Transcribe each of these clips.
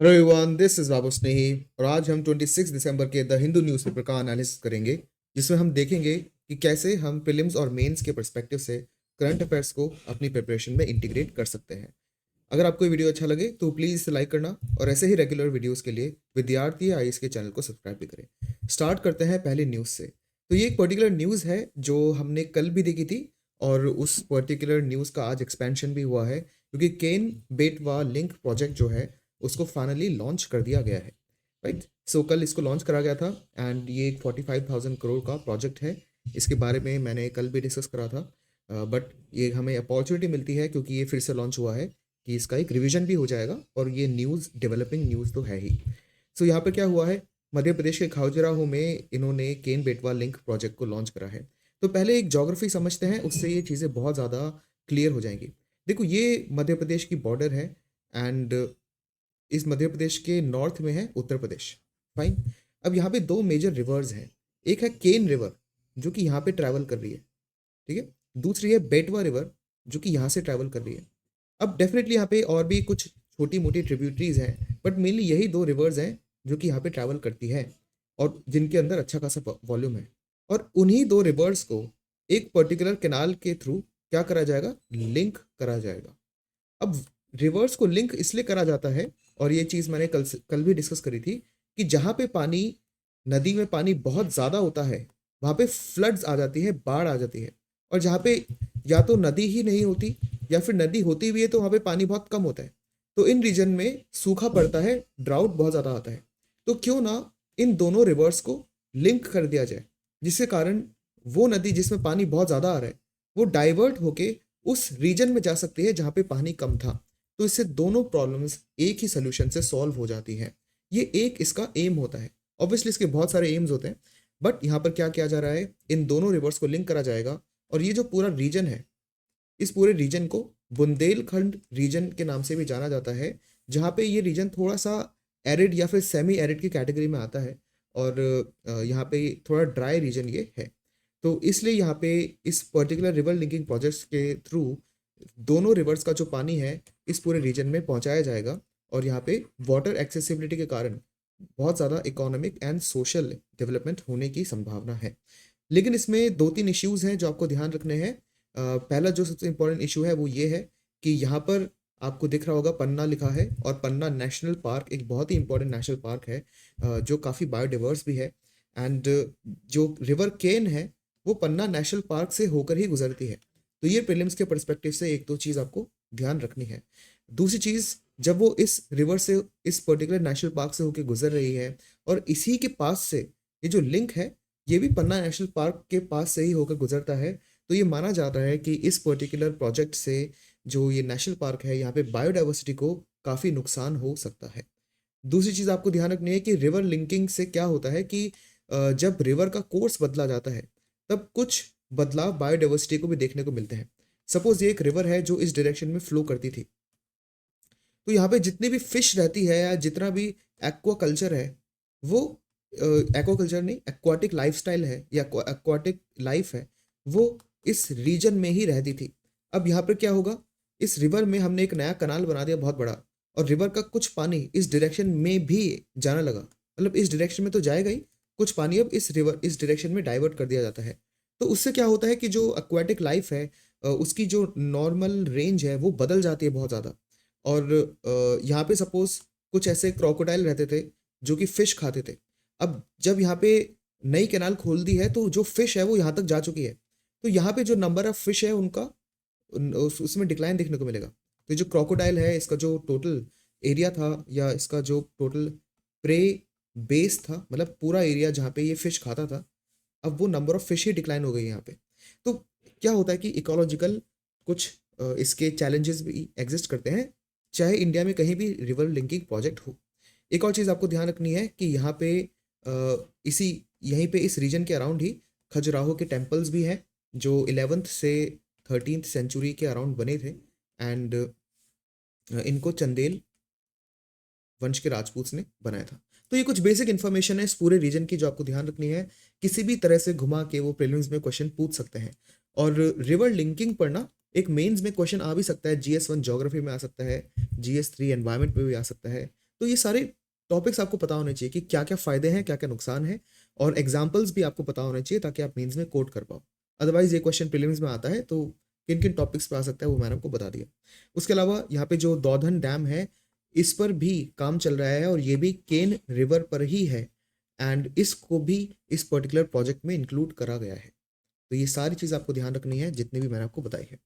Hello everyone, this is बाबू स्नेही और आज हम 26 दिसंबर के द हिंदू न्यूज़पेपर का एनालिसिस करेंगे, जिसमें हम देखेंगे कि कैसे हम प्रीलिम्स और मेंस के पर्सपेक्टिव से करंट अफेयर्स को अपनी प्रिपरेशन में इंटीग्रेट कर सकते हैं। अगर आपको ये वीडियो अच्छा लगे तो प्लीज़ इसे लाइक करना और ऐसे ही रेगुलर वीडियोस के लिए विद्यार्थी आईएएस के चैनल को सब्सक्राइब भी करें। स्टार्ट करते हैं पहली न्यूज़ से। तो ये एक पर्टिकुलर न्यूज़ है जो हमने कल भी देखी थी और उस पर्टिकुलर न्यूज़ का आज एक्सपेंशन भी हुआ है, क्योंकि केन बेटवा लिंक प्रोजेक्ट जो है उसको फाइनली लॉन्च कर दिया गया है। राइट, सो कल इसको लॉन्च करा गया था एंड ये एक 45,000 करोड़ का प्रोजेक्ट है। इसके बारे में मैंने कल भी डिस्कस करा था, बट ये हमें अपॉर्चुनिटी मिलती है क्योंकि ये फिर से लॉन्च हुआ है कि इसका एक रिवीजन भी हो जाएगा और ये न्यूज़ डेवलपिंग न्यूज़ तो है ही। सो यहाँ पर क्या हुआ है, मध्य प्रदेश के खजुराहो में इन्होंने केन बेटवा लिंक प्रोजेक्ट को लॉन्च करा है। तो पहले एक ज्योग्राफी समझते हैं, उससे ये चीज़ें बहुत ज़्यादा क्लियर हो जाएंगी। देखो, ये मध्य प्रदेश की बॉर्डर है एंड इस मध्य प्रदेश के नॉर्थ में है उत्तर प्रदेश। फाइन। अब यहाँ पे दो मेजर रिवर्स हैं। एक है केन रिवर जो कि यहाँ पे ट्रैवल कर रही है, ठीक है। दूसरी है बेटवा रिवर जो कि यहाँ से ट्रैवल कर रही है। अब डेफिनेटली यहाँ पे और भी कुछ छोटी मोटी ट्रिब्यूटरीज हैं, बट मेनली यही दो रिवर्स हैं जो कि यहाँ पे ट्रैवल करती है और जिनके अंदर अच्छा खासा वॉल्यूम है। और उन्हीं दो रिवर्स को एक पर्टिकुलर कैनाल के थ्रू क्या करा जाएगा, लिंक करा जाएगा। अब रिवर्स को लिंक इसलिए करा जाता है, और ये चीज़ मैंने कल भी डिस्कस करी थी, कि जहाँ पे पानी, नदी में पानी बहुत ज़्यादा होता है वहाँ पे फ्लड्स आ जाती है, बाढ़ आ जाती है। और जहाँ पे या तो नदी ही नहीं होती या फिर नदी होती भी है तो वहाँ पे पानी बहुत कम होता है, तो इन रीजन में सूखा पड़ता है, ड्राउट बहुत ज़्यादा आता है। तो क्यों ना इन दोनों रिवर्स को लिंक कर दिया जाए, जिसके कारण वो नदी जिसमें पानी बहुत ज़्यादा आ रहा है वो डाइवर्ट होके उस रीजन में जा सकती है जहाँ पे पानी कम था। तो इससे दोनों प्रॉब्लम्स एक ही सोल्यूशन से सॉल्व हो जाती है। ये एक इसका एम होता है। ऑब्वियसली इसके बहुत सारे एम्स होते हैं, बट यहाँ पर क्या किया जा रहा है, इन दोनों रिवर्स को लिंक करा जाएगा। और ये जो पूरा रीजन है, इस पूरे रीजन को बुंदेलखंड रीजन के नाम से भी जाना जाता है, जहाँ पे ये रीजन थोड़ा सा एरिड या फिर सेमी एरिड की कैटेगरी में आता है और यहाँ पे थोड़ा ड्राई रीजन ये है। तो इसलिए यहाँ पे इस पर्टिकुलर रिवर लिंकिंग प्रोजेक्ट्स के थ्रू दोनों रिवर्स का जो पानी है इस पूरे रीजन में पहुँचाया जाएगा और यहाँ पे वाटर एक्सेसिबिलिटी के कारण बहुत ज़्यादा इकोनॉमिक एंड सोशल डेवलपमेंट होने की संभावना है। लेकिन इसमें दो तीन इश्यूज हैं जो आपको ध्यान रखने हैं। पहला जो सबसे इम्पोर्टेंट इशू है वो ये है कि यहाँ पर आपको दिख रहा होगा पन्ना लिखा है, और पन्ना नेशनल पार्क एक बहुत ही इंपॉर्टेंट नेशनल पार्क है, जो काफ़ी बायोडाइवर्स भी है। एंड जो रिवर केन है वो पन्ना नेशनल पार्क से होकर ही गुजरती है। तो ये प्रीलिम्स के पर्सपेक्टिव से एक दो चीज़ आपको ध्यान रखनी है। दूसरी चीज़, जब वो इस रिवर से, इस पर्टिकुलर नेशनल पार्क से होकर गुजर रही है और इसी के पास से ये जो लिंक है ये भी पन्ना नेशनल पार्क के पास से ही होकर गुजरता है, तो ये माना जाता है कि इस पर्टिकुलर प्रोजेक्ट से जो ये नेशनल पार्क है यहाँ पे बायोडाइवर्सिटी को काफ़ी नुकसान हो सकता है। दूसरी चीज़ आपको ध्यान रखनी है कि रिवर लिंकिंग से क्या होता है कि जब रिवर का कोर्स बदला जाता है तब कुछ बदलाव बायोडाइवर्सिटी को भी देखने को मिलते हैं। सपोज ये एक रिवर है जो इस डायरेक्शन में फ्लो करती थी, तो यहाँ पे जितनी भी फिश रहती है या जितना भी एक्वा कल्चर है वो, एक्वा कल्चर नहीं, एक्वाटिक लाइफस्टाइल है या एक्वाटिक लाइफ है, वो इस रीजन में ही रहती थी। अब यहाँ पर क्या होगा, इस रिवर में हमने एक नया कनाल बना दिया बहुत बड़ा, और रिवर का कुछ पानी इस डायरेक्शन में भी जाना लगा, मतलब इस डायरेक्शन में तो जाएगा ही, कुछ पानी अब इस रिवर इस डायरेक्शन में डाइवर्ट कर दिया जाता है। तो उससे क्या होता है कि जो एक्वाटिक लाइफ है उसकी जो नॉर्मल रेंज है वो बदल जाती है बहुत ज़्यादा। और यहाँ पे सपोज कुछ ऐसे क्रोकोडाइल रहते थे जो कि फिश खाते थे। अब जब यहाँ पे नई कैनाल खोल दी है तो जो फिश है वो यहाँ तक जा चुकी है, तो यहाँ पे जो नंबर ऑफ फिश है उनका उसमें डिक्लाइन देखने को मिलेगा। तो जो क्रोकोडाइल है इसका जो टोटल एरिया था या इसका जो टोटल प्रे बेस था, मतलब पूरा एरिया जहाँ पे ये फिश खाता था, अब वो number of fish he decline हो गई यहाँ पे। तो क्या होता है कि इकोलॉजिकल कुछ इसके चैलेंजेस भी एग्जिस्ट करते हैं, चाहे इंडिया में कहीं भी रिवर लिंकिंग प्रोजेक्ट हो। एक और चीज़ आपको ध्यान रखनी है कि यहाँ पे इसी यहीं पे इस रीजन के अराउंड ही खजुराहो के टेम्पल्स भी हैं जो 11th से 13th सेंचुरी के अराउंड बने थे। एंड इनको चंदेल वंश के राजपूत ने बनाया था। तो ये कुछ बेसिक इन्फॉर्मेशन है इस पूरे रीजन की जो आपको ध्यान रखनी है। किसी भी तरह से घुमा के वो प्रीलिम्स में क्वेश्चन पूछ सकते हैं। और रिवर लिंकिंग पर ना एक मेंस में क्वेश्चन आ भी सकता है, GS1 ज्योग्राफी में आ सकता है, GS3 एनवायरनमेंट में भी आ सकता है। तो ये सारे टॉपिक्स आपको पता होने चाहिए कि क्या क्या फ़ायदे हैं, क्या क्या नुकसान है, और एग्जाम्पल्स भी आपको पता होने चाहिए ताकि आप मेंस में कोट कर पाओ। अदरवाइज ये क्वेश्चन प्रीलिम्स में आता है, तो किन किन टॉपिक्स पे आ सकता है वो मैंने आपको बता दिया। उसके अलावा यहाँ पे जो दौधन डैम है, इस पर भी काम चल रहा है और ये भी केन रिवर पर ही है, एंड इसको भी इस पर्टिकुलर प्रोजेक्ट में इंक्लूड करा गया है। तो ये सारी चीज़ आपको ध्यान रखनी है जितनी भी मैंने आपको बताई है।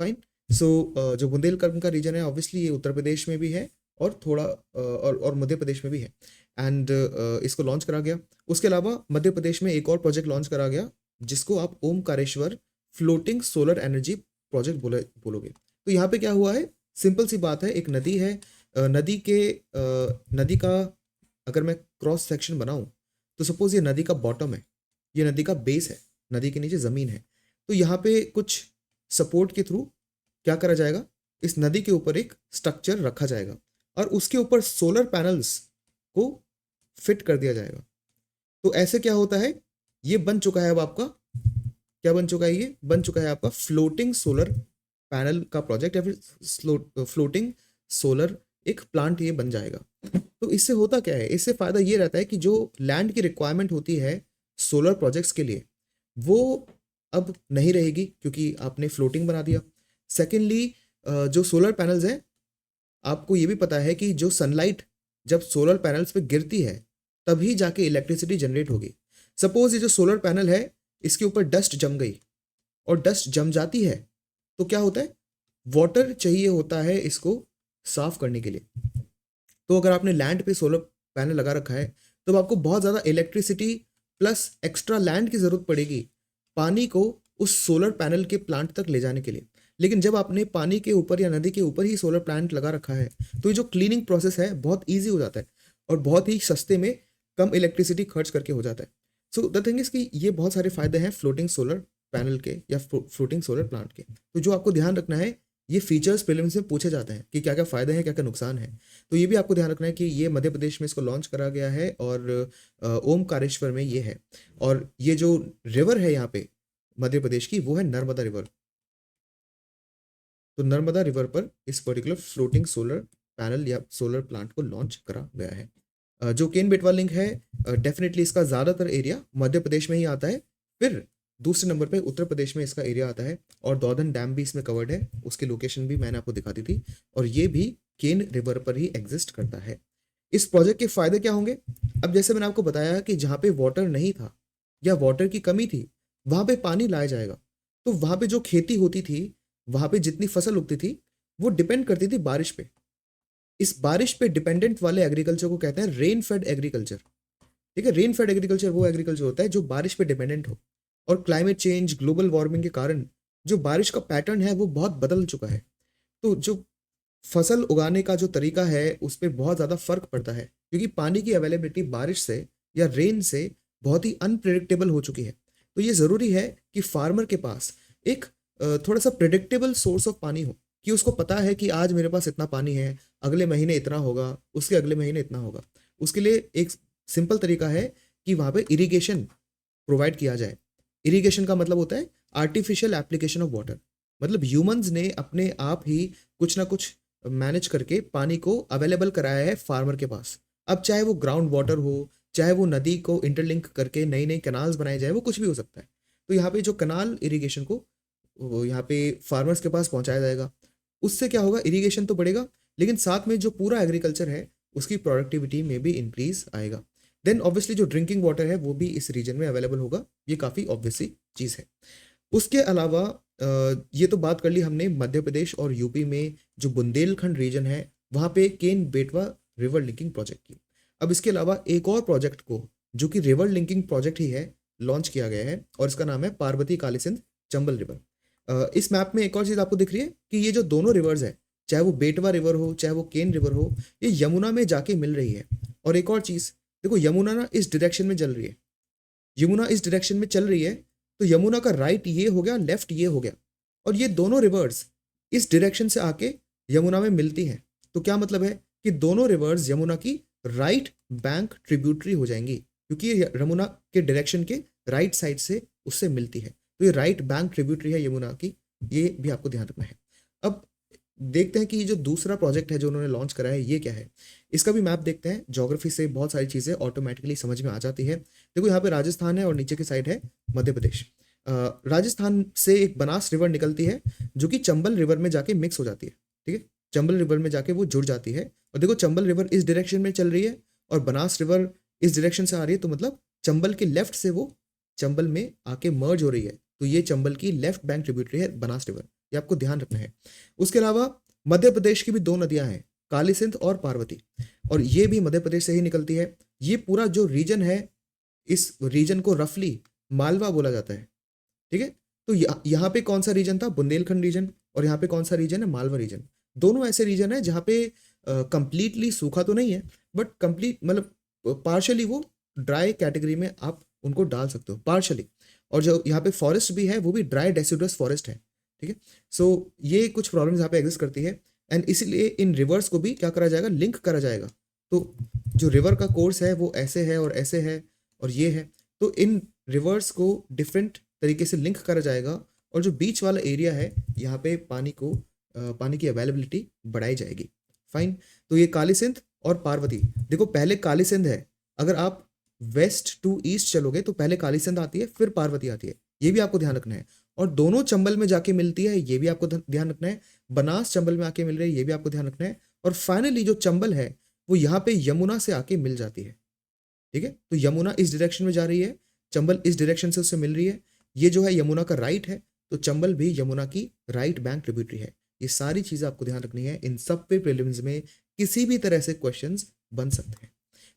फाइन। सो जो बुंदेलखंड का रीजन है ऑब्वियसली ये उत्तर प्रदेश में भी है, और थोड़ा और मध्य प्रदेश में भी है, एंड इसको लॉन्च करा गया। उसके अलावा मध्य प्रदेश में एक और प्रोजेक्ट लॉन्च करा गया जिसको आप Omkareshwar floating solar energy project बोलोगे। तो यहाँ पे क्या हुआ है, सिंपल सी बात है, एक नदी है, नदी का अगर मैं क्रॉस सेक्शन बनाऊं, तो सपोज ये नदी का बॉटम है, ये नदी का बेस है, नदी के नीचे ज़मीन है। तो यहाँ पे कुछ सपोर्ट के थ्रू क्या करा जाएगा, इस नदी के ऊपर एक स्ट्रक्चर रखा जाएगा और उसके ऊपर सोलर पैनल्स को फिट कर दिया जाएगा। तो ऐसे क्या होता है, ये बन चुका है अब आपका, क्या बन चुका है, ये बन चुका है आपका फ्लोटिंग सोलर पैनल का प्रोजेक्ट, या फिर फ्लोटिंग सोलर एक प्लांट ये बन जाएगा। तो इससे होता क्या है, इससे फायदा ये रहता है कि जो लैंड की रिक्वायरमेंट होती है सोलर प्रोजेक्ट्स के लिए, वो अब नहीं रहेगी क्योंकि आपने फ्लोटिंग बना दिया। सेकेंडली, जो सोलर पैनल्स हैं, आपको ये भी पता है कि जो सनलाइट जब सोलर पैनल्स पे गिरती है तभी जाके इलेक्ट्रिसिटी जनरेट होगी। सपोज ये जो सोलर पैनल है इसके ऊपर डस्ट जम गई, और डस्ट जम जाती है तो क्या होता है, वाटर चाहिए होता है इसको साफ करने के लिए। तो अगर आपने लैंड पे सोलर पैनल लगा रखा है तो आपको बहुत ज़्यादा इलेक्ट्रिसिटी प्लस एक्स्ट्रा लैंड की ज़रूरत पड़ेगी पानी को उस सोलर पैनल के प्लांट तक ले जाने के लिए। लेकिन जब आपने पानी के ऊपर या नदी के ऊपर ही सोलर प्लांट लगा रखा है तो ये जो क्लीनिंग प्रोसेस है बहुत ईजी हो जाता है और बहुत ही सस्ते में कम इलेक्ट्रिसिटी खर्च करके हो जाता है। सो द थिंग इज कि ये बहुत सारे फायदे हैं फ्लोटिंग सोलर पैनल के या फ्लोटिंग सोलर प्लांट के। तो जो आपको ध्यान रखना है, ये फीचर्स प्रीलिम्स में पूछे जाते हैं कि क्या क्या फायदे हैं, क्या क्या नुकसान है। तो ये भी आपको ध्यान रखना है कि ये मध्य प्रदेश में इसको लॉन्च करा गया है और ओमकारेश्वर में ये है। और ये जो रिवर है यहाँ पे मध्य प्रदेश की, वो है नर्मदा रिवर। तो नर्मदा रिवर पर इस पर्टिकुलर फ्लोटिंग सोलर पैनल या सोलर प्लांट को लॉन्च करा गया है। जो केन बेटवा लिंक है, डेफिनेटली इसका ज़्यादातर एरिया मध्य प्रदेश में ही आता है, फिर दूसरे नंबर पे उत्तर प्रदेश में इसका एरिया आता है, और दौधन डैम भी इसमें कवर्ड है, उसकी लोकेशन भी मैंने आपको दिखा दी थी, और ये भी केन रिवर पर ही एग्जिस्ट करता है। इस प्रोजेक्ट के फायदे क्या होंगे, अब जैसे मैंने आपको बताया कि जहाँ पे वाटर नहीं था या वाटर की कमी थी वहाँ पे पानी लाया जाएगा। तो वहाँ पे जो खेती होती थी, वहाँ पे जितनी फसल उगती थी वो डिपेंड करती थी बारिश पे। इस बारिश पे डिपेंडेंट वाले एग्रीकल्चर को कहते हैं रेन फेड एग्रीकल्चर। ठीक है, रेन फेड एग्रीकल्चर वो एग्रीकल्चर होता है जो बारिश पे डिपेंडेंट हो। और क्लाइमेट चेंज, ग्लोबल वार्मिंग के कारण जो बारिश का पैटर्न है वो बहुत बदल चुका है। तो जो फसल उगाने का जो तरीका है उस पर बहुत ज़्यादा फर्क पड़ता है, क्योंकि पानी की अवेलेबिलिटी बारिश से या रेन से बहुत ही अनप्रिडिक्टेबल हो चुकी है। तो ये ज़रूरी है कि फार्मर के पास एक थोड़ा सा प्रिडिक्टेबल सोर्स ऑफ पानी हो, कि उसको पता है कि आज मेरे पास इतना पानी है, अगले महीने इतना होगा, उसके अगले महीने इतना होगा। उसके लिए एक सिंपल तरीका है कि वहाँ पे इरिगेशन प्रोवाइड किया जाए। इरिगेशन का मतलब होता है आर्टिफिशियल एप्लीकेशन ऑफ वाटर, मतलब ह्यूमंस ने अपने आप ही कुछ ना कुछ मैनेज करके पानी को अवेलेबल कराया है फार्मर के पास। अब चाहे वो ग्राउंड वाटर हो, चाहे वो नदी को इंटरलिंक करके नई नई कैनाल्स बनाए जाए, वो कुछ भी हो सकता है। तो यहाँ पे जो कनाल इरिगेशन को वो यहाँ पे फार्मर्स के पास पहुँचाया जाएगा। उससे क्या होगा, इरिगेशन तो बढ़ेगा, लेकिन साथ में जो पूरा एग्रीकल्चर है उसकी प्रोडक्टिविटी में भी इंक्रीज आएगा। देन ऑब्वियसली जो ड्रिंकिंग वाटर है वो भी इस रीजन में अवेलेबल होगा, ये काफ़ी ऑब्वियसली चीज़ है। उसके अलावा ये तो बात कर ली हमने मध्य प्रदेश और यूपी में जो बुंदेलखंड रीजन है वहाँ पे केन बेटवा रिवर लिंकिंग प्रोजेक्ट की। अब इसके अलावा एक और प्रोजेक्ट को, जो कि रिवर लिंकिंग प्रोजेक्ट ही है, लॉन्च किया गया है और इसका नाम है पार्वती कालीसिंध चंबल रिवर। इस मैप में एक और चीज़ आपको दिख रही है कि ये जो दोनों रिवर्स है, चाहे वो बेटवा रिवर हो चाहे वो केन रिवर हो, ये यमुना में जाके मिल रही है। और एक और चीज़ देखो, यमुना ना इस डायरेक्शन में चल रही है, यमुना इस डायरेक्शन में चल रही है, तो यमुना का राइट ये हो गया, लेफ्ट ये हो गया, और ये दोनों रिवर्स इस डायरेक्शन से आके यमुना में मिलती हैं। तो क्या मतलब है कि दोनों रिवर्स यमुना की राइट बैंक ट्रिब्यूटरी हो जाएंगी, क्योंकि ये यमुना के डायरेक्शन के राइट साइड से उससे मिलती है। तो ये राइट बैंक ट्रिब्यूटरी है यमुना की, ये भी आपको ध्यान रखना है। अब देखते हैं कि ये जो दूसरा प्रोजेक्ट है जो उन्होंने लॉन्च करा है ये क्या है। इसका भी मैप देखते हैं। ज्योग्राफी से बहुत सारी चीज़ें ऑटोमेटिकली समझ में आ जाती है। देखो यहाँ पे राजस्थान है और नीचे की साइड है मध्य प्रदेश। राजस्थान से एक बनास रिवर निकलती है जो कि चंबल रिवर में जाके मिक्स हो जाती है। ठीक है, चंबल रिवर में जाके वो जुड़ जाती है। और देखो चंबल रिवर इस डायरेक्शन में चल रही है और बनास रिवर इस डायरेक्शन से आ रही है, तो मतलब चंबल के लेफ्ट से वो चंबल में आके मर्ज हो रही है। तो ये चंबल की लेफ्ट बैंक ट्रिब्यूटरी है बनास रिवर, ये आपको ध्यान रखना है। उसके अलावा मध्य प्रदेश की भी दो नदियां हैं, काली सिंध और पार्वती, और ये भी मध्य प्रदेश से ही निकलती है। ये पूरा जो रीजन है, इस रीजन को रफली मालवा बोला जाता है। ठीक है, तो यहाँ पे कौन सा रीजन था, बुंदेलखंड रीजन, और यहाँ पे कौन सा रीजन है, मालवा रीजन। दोनों ऐसे रीजन है जहाँ पे कंप्लीटली सूखा तो नहीं है, बट कंप्लीट मतलब पार्शली वो ड्राई कैटेगरी में आप उनको डाल सकते हो, पार्शली। और जो यहाँ पे फॉरेस्ट भी है वो भी ड्राई डेसिडुअस फॉरेस्ट है। ठीक है, सो ये कुछ प्रॉब्लम्स यहाँ पे एग्जिस्ट करती है, एंड इसीलिए इन रिवर्स को भी क्या करा जाएगा, लिंक करा जाएगा। तो जो रिवर का कोर्स है वो ऐसे है और ऐसे है और ये है, तो इन रिवर्स को डिफरेंट तरीके से लिंक करा जाएगा, और जो बीच वाला एरिया है यहाँ पे पानी की अवेलेबिलिटी बढ़ाई जाएगी। फाइन, तो ये काली सिंध और पार्वती। देखो पहले काली सिंध है, अगर आप वेस्ट टू ईस्ट चलोगे तो पहले काली सिंध आती है फिर पार्वती आती है, ये भी आपको ध्यान रखना है। और दोनों चंबल में जाके मिलती है, ये भी आपको ध्यान रखना है। बनास चंबल में आके मिल रही है, ये भी आपको ध्यान रखना है। और फाइनली जो चंबल है वो यहाँ पे यमुना से आके मिल जाती है। ठीक है, तो यमुना इस डायरेक्शन में जा रही है, चंबल इस डायरेक्शन से उससे मिल रही है। ये जो है यमुना का राइट है, तो चंबल भी यमुना की राइट बैंक ट्रिब्यूटरी है। ये सारी चीजें आपको ध्यान रखनी है, इन सब पे प्रीलिम्स में किसी भी तरह से क्वेश्चंस बन सकते हैं।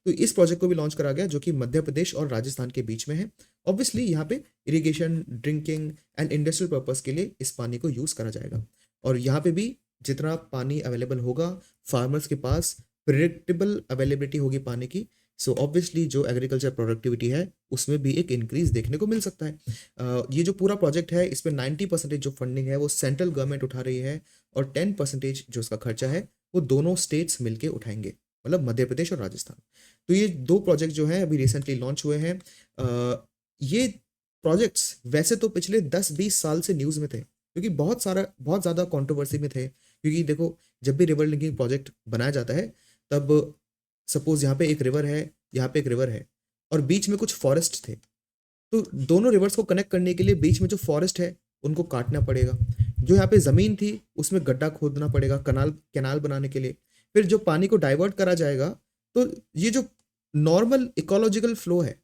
तो इस प्रोजेक्ट को भी लॉन्च करा गया जो कि मध्य प्रदेश और राजस्थान के बीच में है। ऑब्वियसली यहाँ पे irrigation, drinking and industrial purpose के लिए इस पानी को यूज करा जाएगा। और यहाँ पे भी जितना पानी अवेलेबल होगा फार्मर्स के पास, प्रिडिक्टेबल अवेलेबिलिटी होगी पानी की, सो ऑब्वियसली जो एग्रीकल्चर प्रोडक्टिविटी है उसमें भी एक इंक्रीज देखने को मिल सकता है। ये जो पूरा प्रोजेक्ट है इसमें 90% जो फंडिंग है वो सेंट्रल गवर्नमेंट उठा रही है, और 10% जो उसका खर्चा है वो दोनों स्टेट्स मिलके उठाएंगे, मतलब मध्य प्रदेश और राजस्थान। तो ये दो प्रोजेक्ट जो हैं अभी रिसेंटली लॉन्च हुए हैं। ये प्रोजेक्ट्स वैसे तो पिछले 10-20 साल से न्यूज़ में थे, क्योंकि बहुत ज़्यादा कंट्रोवर्सी में थे। क्योंकि देखो जब भी रिवर लिंकिंग प्रोजेक्ट बनाया जाता है तब सपोज यहाँ पे एक रिवर है, यहाँ पे एक रिवर है, और बीच में कुछ फॉरेस्ट थे, तो दोनों रिवर्स को कनेक्ट करने के लिए बीच में जो फॉरेस्ट है उनको काटना पड़ेगा। जो यहाँ पे ज़मीन थी उसमें गड्ढा खोदना पड़ेगा कैनाल बनाने के लिए। फिर जो पानी को डाइवर्ट करा जाएगा, तो ये जो नॉर्मल इकोलॉजिकल फ्लो है,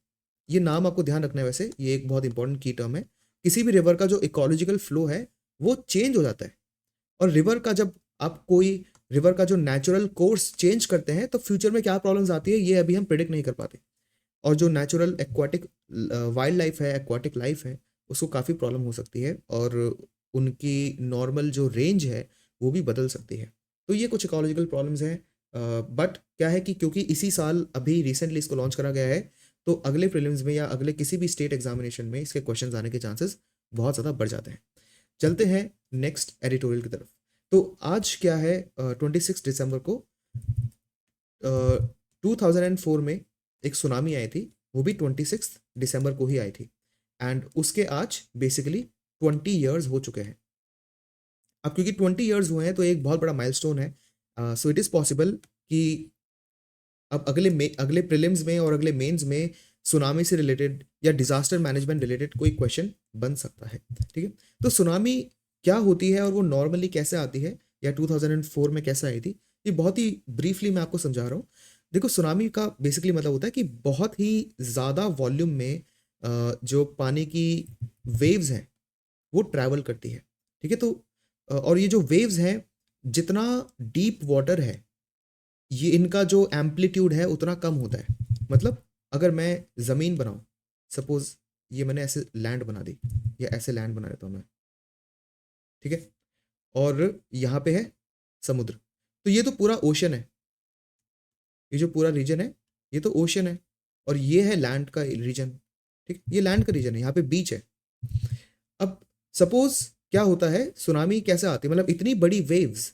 ये नाम आपको ध्यान रखना है, वैसे ये एक बहुत इंपॉर्टेंट की टर्म है। किसी भी रिवर का जो इकोलॉजिकल फ्लो है वो चेंज हो जाता है। और रिवर का जब आप कोई रिवर का जो नेचुरल कोर्स चेंज करते हैं तो फ्यूचर में क्या प्रॉब्लम्स आती है ये अभी हम प्रिडिक्ट नहीं कर पाते। और जो नेचुरल एक्वाटिक वाइल्ड लाइफ है, एक्वाटिक लाइफ है, उसको काफ़ी प्रॉब्लम हो सकती है, और उनकी नॉर्मल जो रेंज है वो भी बदल सकती है। तो ये कुछ इकोलॉजिकल प्रॉब्लम्स हैं। बट क्या है कि क्योंकि इसी साल अभी रिसेंटली इसको लॉन्च करा गया है, तो अगले प्रीलिम्स में या अगले किसी भी स्टेट एग्जामिनेशन में इसके क्वेश्चंस आने के चांसेस बहुत ज़्यादा बढ़ जाते हैं। चलते हैं नेक्स्ट एडिटोरियल की तरफ। तो आज क्या है, 26 दिसंबर को 2004 में एक सुनामी आई थी, वो भी 26 दिसंबर को ही आई थी, एंड उसके आज बेसिकली 20 ईयर्स हो चुके हैं। अब क्योंकि 20 ईयर्स हुए हैं तो एक बहुत बड़ा माइलस्टोन है। सो इट इज़ पॉसिबल कि अब अगले प्रीलिम्स में और अगले मेंस में सुनामी से रिलेटेड या डिजास्टर मैनेजमेंट रिलेटेड कोई क्वेश्चन बन सकता है। ठीक है, तो सुनामी क्या होती है और वो नॉर्मली कैसे आती है, या 2004 में कैसे आई थी, ये बहुत ही ब्रीफली मैं आपको समझा रहा हूँ। देखो सुनामी का बेसिकली मतलब होता है कि बहुत ही ज़्यादा वॉल्यूम में जो पानी की वेव्स हैं वो ट्रैवल करती है। ठीक है, तो और ये जो वेव्स हैं, जितना डीप वाटर है ये इनका जो एम्पलीट्यूड है उतना कम होता है। मतलब अगर मैं ज़मीन बनाऊं, सपोज ये मैंने ऐसे लैंड बना दी, या ऐसे लैंड बना देता हूँ मैं, ठीक है, और यहाँ पे है समुद्र, तो ये तो पूरा ओशन है। ये जो पूरा रीजन है ये तो ओशन है, और ये है लैंड का रीजन। ठीक, ये लैंड का रीजन है, यहाँ पे बीच है। अब सपोज क्या होता है, सुनामी कैसे आती है, मतलब इतनी बड़ी वेव्स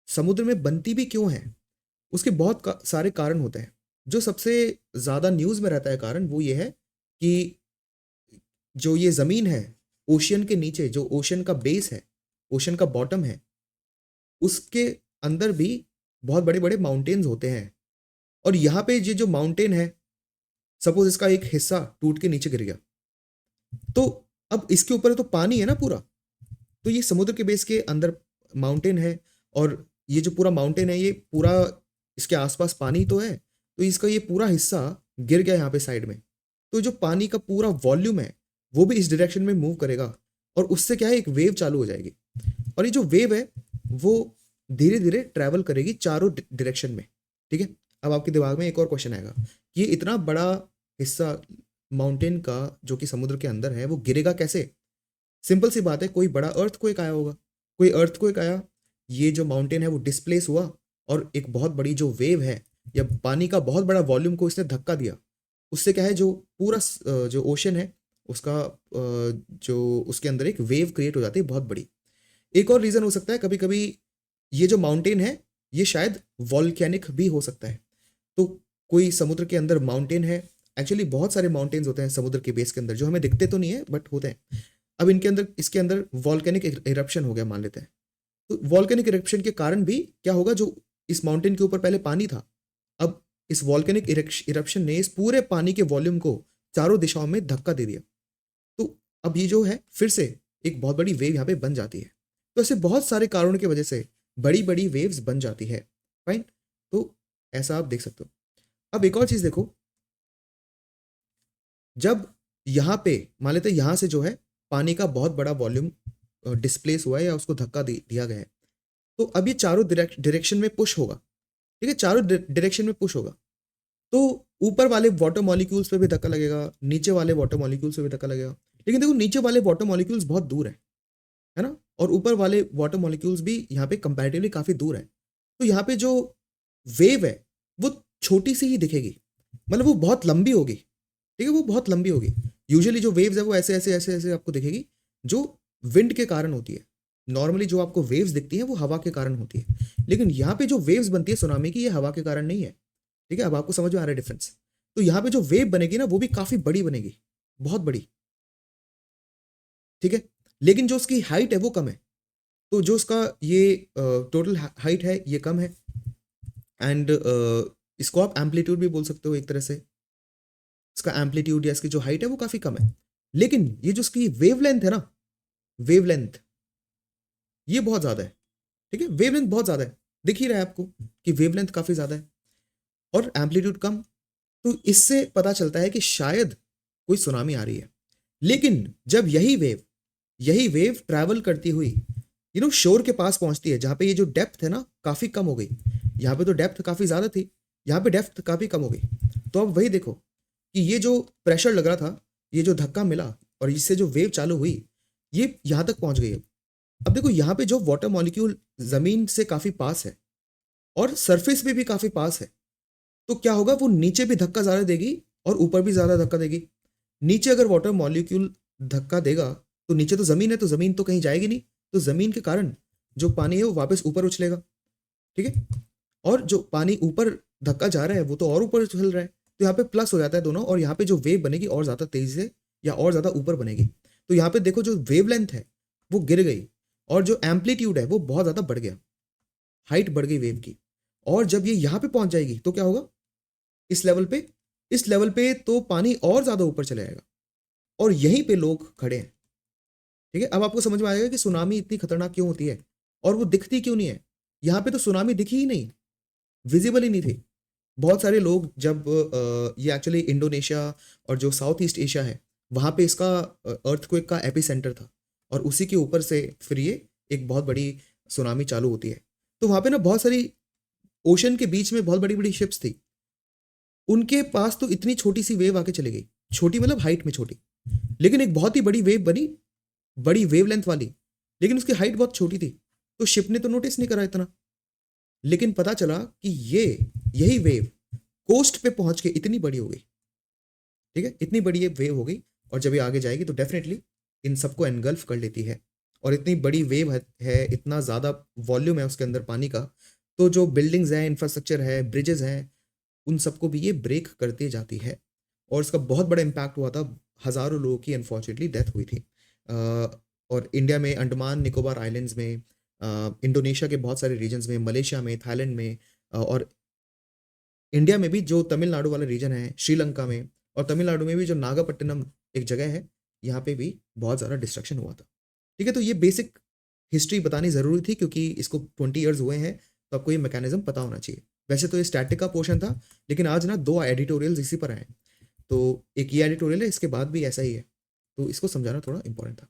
समुद्र में बनती भी क्यों है, उसके बहुत सारे कारण होते हैं। जो सबसे ज़्यादा न्यूज़ में रहता है कारण वो ये है कि जो ये ज़मीन है ओशियन के नीचे, जो ओशन का बेस है, ओशन का बॉटम है, उसके अंदर भी बहुत बड़े-बड़े माउंटेन्स होते हैं और यहाँ पे ये जो माउंटेन है, सपोज़ इसका एक हिस्सा टूट के नीचे गिर गया, तो अब इसके ऊपर तो पानी है ना पूरा, तो ये समुद्र के बेस के अंदर माउंटेन है और ये जो पूरा माउंटेन है, ये पूरा इसके आस-पास पानी तो है, तो इसका ये पूरा हिस्सा गिर गया यहाँ पे साइड में। तो जो पानी का पूरा वॉल्यूम है, वो भी इस डायरेक्शन में मूव करेगा और उससे क्या है एक वेव चालू हो जाएगी और ये जो वेव है, वो धीरे-धीरे ट्रैवल करेगी चारों डायरेक्शन में, ठीक है? अब आपके दिमाग में एक और क्वेश्चन आएगा, कि ये इतना बड़ा हिस्सा माउंटेन का जो कि समुद्र के अंदर है, वो गिरेगा कैसे? सिंपल सी बात है, कोई बड़ा अर्थक्वेक आया होगा, कोई अर्थक्वेक आया, ये जो माउंटेन है वो डिस्प्लेस हुआ और एक बहुत बड़ी जो वेव है या पानी का बहुत बड़ा वॉल्यूम को इसने धक्का दिया। उससे क्या है जो पूरा जो ओशन है उसका जो उसके अंदर एक वेव क्रिएट हो जाती है बहुत बड़ी। एक और रीज़न हो सकता है कभी-कभी ये जो माउंटेन है, ये शायद वोल्केनिक भी हो सकता है। तो कोई समुद्र के अंदर माउंटेन है, एक्चुअली बहुत सारे माउंटेन्स होते हैं समुद्र के बेस के अंदर जो हमें दिखते तो नहीं है बट होते हैं। अब इनके अंदर इसके अंदर वोल्केनिक इरप्शन हो गया मान लेते हैं। तो वोल्केनिक इरप्शन के कारण भी क्या होगा जो इस माउंटेन के ऊपर पहले पानी था, अब इस वोल्केनिक इरप्शन ने इस पूरे पानी के वॉल्यूम को चारों दिशाओं में धक्का दे दिया। तो अब ये जो है फिर से एक बहुत बड़ी वेव यहाँ पे बन जाती है। तो ऐसे बहुत सारे कारणों की वजह से बड़ी-बड़ी वेव्स बन जाती है, फाइन? तो ऐसा आप देख सकते हो। अब एक और चीज़ देखो, जब यहाँ पे मान लेते हैं यहाँ से जो है पानी का बहुत बड़ा वॉल्यूम डिस्प्लेस हुआ है या उसको धक्का दिया गया है, तो अब ये चारों डायरेक्शन में पुश होगा, ठीक है? चारों डायरेक्शन में पुश होगा। तो ऊपर वाले वाटर मॉलिक्यूल्स पे भी धक्का लगेगा, नीचे वाले वाटर मॉलिक्यूल्स पे भी धक्का लगेगा। लेकिन देखो नीचे वाले वाटर मॉलिक्यूल्स बहुत दूर है ना? और ऊपर वाले वाटर मॉलिक्यूल्स भी यहाँ पे कंपैरेटिवली काफ़ी दूर है। तो यहाँ पे जो वेव है, वो छोटी सी ही दिखेगी, मतलब वो बहुत लंबी होगी, ठीक है? वो बहुत लंबी होगी। यूजुअली जो वेव्स है वो ऐसे आपको दिखेगी, जो विंड के कारण होती है। नॉर्मली जो आपको वेव्स दिखती हैं वो हवा के कारण होती है। लेकिन यहाँ पे जो वेव्स बनती है सुनामी की, ये हवा के कारण नहीं है, ठीक है? अब आपको समझ में आ रहा है डिफरेंस? तो यहाँ पे जो वेव बनेगी ना वो भी काफ़ी बड़ी बनेगी, बहुत बड़ी, ठीक है? लेकिन जो उसकी हाइट है वो कम है। तो जो उसका ये टोटल हाइट है ये कम है एंड इसको आप एम्पलीट्यूड भी बोल सकते हो एक तरह से। इसका एम्पलीट्यूड या इसकी जो हाइट है वो काफ़ी कम है। लेकिन ये जो इसकी वेवलेंथ है ना, वेवलेंथ, ये बहुत ज़्यादा है, ठीक है? वेवलेंथ बहुत ज़्यादा है। दिख ही रहा है आपको कि वेवलेंथ काफ़ी ज़्यादा है और एम्पलीट्यूड कम। तो इससे पता चलता है कि शायद कोई सुनामी आ रही है। लेकिन जब यही वेव ट्रैवल करती हुई शोर के पास पहुंचती है, जहां पे ये जो डेप्थ है ना काफ़ी कम हो गई। यहाँ पे तो डेप्थ काफ़ी ज़्यादा थी, यहाँ पे डेप्थ काफ़ी कम हो गई। तो अब वही देखो कि ये जो प्रेशर लग रहा था, ये जो धक्का मिला और इससे जो वेव चालू हुई, ये यहाँ तक पहुंच गई है। अब देखो यहाँ पे जो वाटर मॉलिक्यूल ज़मीन से काफ़ी पास है और सरफेस पे भी काफ़ी पास है, तो क्या होगा वो नीचे भी धक्का ज़्यादा देगी और ऊपर भी ज़्यादा धक्का देगी। नीचे अगर वाटर मॉलिक्यूल धक्का देगा तो नीचे तो ज़मीन है, तो ज़मीन तो कहीं जाएगी नहीं, तो ज़मीन के कारण जो पानी है वो वापस ऊपर उछलेगा, ठीक है? और जो पानी ऊपर धक्का जा रहा है वो तो और ऊपर उछल रहा है, तो यहाँ पे प्लस हो जाता है दोनों और यहाँ पे जो वेव बनेगी और ज़्यादा तेज़ी से या और ज़्यादा ऊपर बनेगी। तो यहाँ पे देखो जो वेवलेंथ है वो गिर गई और जो एम्पलीट्यूड है वो बहुत ज़्यादा बढ़ गया, हाइट बढ़ गई वेव की। और जब ये यहाँ पे पहुंच जाएगी तो क्या होगा, इस लेवल पे तो पानी और ज़्यादा ऊपर चले जाएगा और यहीं पे लोग खड़े हैं, ठीक है? अब आपको समझ में आएगा कि सुनामी इतनी खतरनाक क्यों होती है और वो दिखती क्यों नहीं है। यहाँ पे तो सुनामी दिखी ही नहीं, विजिबल ही नहीं थी। बहुत सारे लोग जब ये एक्चुअली इंडोनेशिया और जो साउथ ईस्ट एशिया है वहाँ पे इसका अर्थक्वेक का एपिसेंटर था और उसी के ऊपर से फिर ये एक बहुत बड़ी सुनामी चालू होती है। तो वहाँ पे ना बहुत सारी ओशन के बीच में बहुत बड़ी बड़ी शिप्स थी, उनके पास तो इतनी छोटी सी वेव आके चली गई, छोटी मतलब हाइट में छोटी, लेकिन एक बहुत ही बड़ी वेव बनी, बड़ी वेवलेंथ वाली, लेकिन उसकी हाइट बहुत छोटी थी। तो शिप ने तो नोटिस नहीं करा इतना, लेकिन पता चला कि यही वेव कोस्ट पे पहुंच के इतनी बड़ी हो गई, ठीक है? इतनी बड़ी ये वेव हो गई और जब ये आगे जाएगी तो डेफिनेटली इन सबको एनगल्फ कर लेती है और इतनी बड़ी वेव है, इतना ज़्यादा वॉल्यूम है उसके अंदर पानी का, तो जो बिल्डिंग्स हैं, इंफ्रास्ट्रक्चर है, ब्रिजेस हैं, उन सबको भी ये ब्रेक करती जाती है और इसका बहुत बड़ा इम्पैक्ट हुआ था। हज़ारों लोगों की अनफॉर्चुनेटली डेथ हुई थी। और इंडिया में अंडमान निकोबार आइलैंड्स में इंडोनेशिया के बहुत सारे रीजन्स में, मलेशिया में, थाईलैंड में, और इंडिया में भी जो तमिलनाडु वाला रीजन है, श्रीलंका में, और तमिलनाडु में भी जो नागापट्टिनम एक जगह है, यहाँ पे भी बहुत ज़्यादा डिस्ट्रक्शन हुआ था। ठीक है, तो ये बेसिक हिस्ट्री बतानी ज़रूरी थी क्योंकि इसको 20 ईयर्स हुए हैं, तो आपको ये मैकेनिज्म पता होना चाहिए। वैसे तो ये स्टैटिक का पोर्शन था, लेकिन आज ना 2 एडिटोरियल्स इसी पर आए हैं। तो एक ये एडिटोरियल है, इसके बाद भी ऐसा ही है, तो इसको समझाना थोड़ा इंपॉर्टेंट था।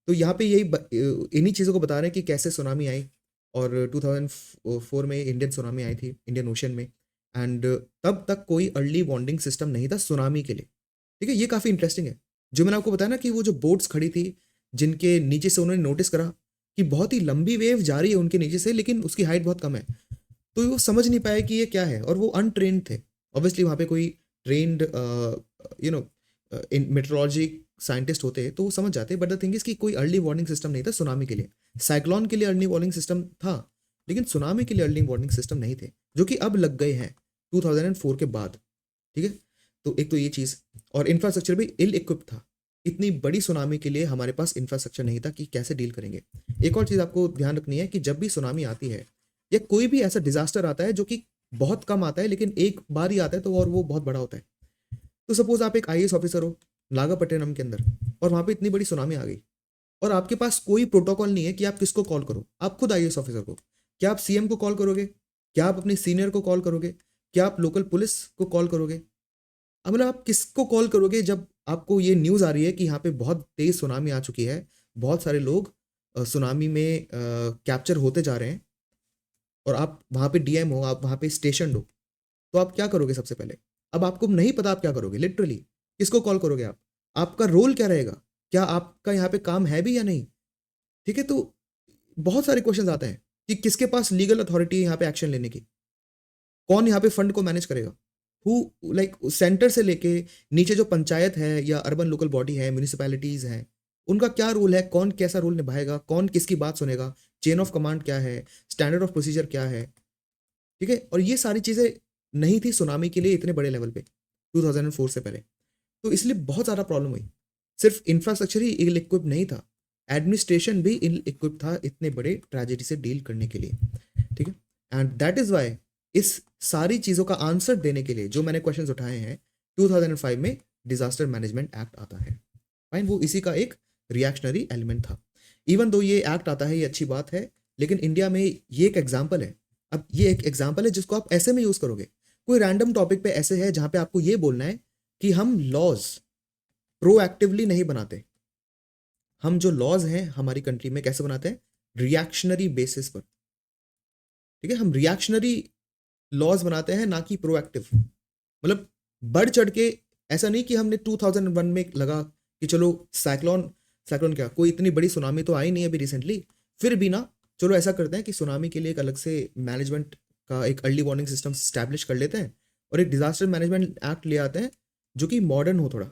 तो यहाँ पे इन्हीं चीज़ों को बता रहे हैं कि कैसे सुनामी आई, और 2004 में इंडियन सुनामी आई थी इंडियन ओशन में, एंड तब तक कोई अर्ली वार्निंग सिस्टम नहीं था सुनामी के लिए। ठीक है, ये काफ़ी इंटरेस्टिंग है। जो मैंने आपको बताया ना कि वो जो बोट्स खड़ी थी, जिनके नीचे से उन्होंने नोटिस करा कि बहुत ही लंबी वेव जा रही है उनके नीचे से, लेकिन उसकी हाइट बहुत कम है, तो वो समझ नहीं पाए कि ये क्या है, और वो अनट्रेन्ड थे। ऑब्वियसली वहाँ पे कोई trained you know in metrology scientist होते तो वो समझ जाते, बट द थिंग इज कि कोई अर्ली वार्निंग सिस्टम नहीं था सुनामी के लिए। साइक्लोन के लिए अर्ली वार्निंग सिस्टम था, लेकिन सुनामी के लिए अर्ली वार्निंग सिस्टम नहीं थे, जो कि अब लग गए हैं 2004 के बाद। ठीक है, तो एक तो ये चीज़, और इंफ्रास्ट्रक्चर भी इल इक्विप था। इतनी बड़ी सुनामी के लिए हमारे पास इंफ्रास्ट्रक्चर नहीं था कि कैसे डील करेंगे। एक और चीज़ आपको ध्यान रखनी है कि जब भी सुनामी आती है या कोई भी ऐसा डिजास्टर आता है जो कि बहुत कम आता है लेकिन एक बार ही आता है, तो और वो बहुत बड़ा होता है। तो सपोज आप एक आईएएस ऑफिसर हो नागापट्टिनम के अंदर, और वहां पे इतनी बड़ी सुनामी आ गई, और आपके पास कोई प्रोटोकॉल नहीं है कि आप किसको कॉल करो। आप खुद आईएएस ऑफिसर को, क्या आप सीएम को कॉल करोगे? क्या आप अपने सीनियर को कॉल करोगे? क्या आप लोकल पुलिस को कॉल करोगे? अब मतलब आप किसको कॉल करोगे जब आपको ये न्यूज़ आ रही है कि यहाँ पे बहुत तेज सुनामी आ चुकी है, बहुत सारे लोग सुनामी में कैप्चर होते जा रहे हैं, और आप वहाँ पे डीएम हो, आप वहाँ पे स्टेशन हो, तो आप क्या करोगे सबसे पहले? अब आपको नहीं पता आप क्या करोगे, लिटरली किसको कॉल करोगे आप? आपका रोल क्या रहेगा? क्या आपका यहाँ पे काम है भी या नहीं? ठीक है, तो बहुत सारे क्वेश्चंस आते हैं कि किसके पास लीगल अथॉरिटी है यहाँ पे एक्शन लेने की? कौन यहाँ पे फंड को मैनेज करेगा? हु लाइक सेंटर से लेके नीचे जो पंचायत है या अर्बन लोकल बॉडी है, म्युनिसिपैलिटीज हैं, उनका क्या रोल है? कौन कैसा रोल निभाएगा? कौन किसकी बात सुनेगा? चेन ऑफ कमांड क्या है? स्टैंडर्ड ऑफ प्रोसीजर क्या है? ठीक है, और ये सारी चीज़ें नहीं थी सुनामी के लिए इतने बड़े लेवल पे 2004 से पहले, तो इसलिए बहुत ज़्यादा प्रॉब्लम हुई। सिर्फ इंफ्रास्ट्रक्चर ही इल इक्विप नहीं था, एडमिनिस्ट्रेशन भी इल इक्विप था इतने बड़े ट्रेजेडी से डील करने के लिए। ठीक है, एंड दैट इज वाई इस सारी चीज़ों का आंसर देने के लिए जो मैंने क्वेश्चंस उठाए हैं, 2005 में डिजास्टर मैनेजमेंट एक्ट आता है। फाइन, वो इसी का एक रिएक्शनरी एलिमेंट था। इवन दो ये एक्ट आता है, ये अच्छी बात है, लेकिन इंडिया में ये एक एग्जाम्पल है। अब ये एक एग्जाम्पल है जिसको आप ऐसे में यूज करोगे, कोई रैंडम टॉपिक पे ऐसे है जहां पे आपको ये बोलना है कि हम लॉज प्रोएक्टिवली नहीं बनाते। हम जो लॉज हैं हमारी कंट्री में कैसे बनाते हैं? रिएक्शनरी बेसिस पर। ठीक है, हम रिएक्शनरी लॉज बनाते हैं, ना कि प्रोएक्टिव। मतलब बढ़ चढ़ के ऐसा नहीं कि हमने 2001 में लगा कि चलो साइक्लोन साइक्लोन क्या, कोई इतनी बड़ी सुनामी तो आई नहीं अभी रिसेंटली, फिर भी ना चलो ऐसा करते हैं कि सुनामी के लिए एक अलग से मैनेजमेंट का एक अर्ली वार्निंग सिस्टम स्टैब्लिश कर लेते हैं, और एक डिजास्टर मैनेजमेंट एक्ट ले आते हैं जो कि मॉडर्न हो थोड़ा।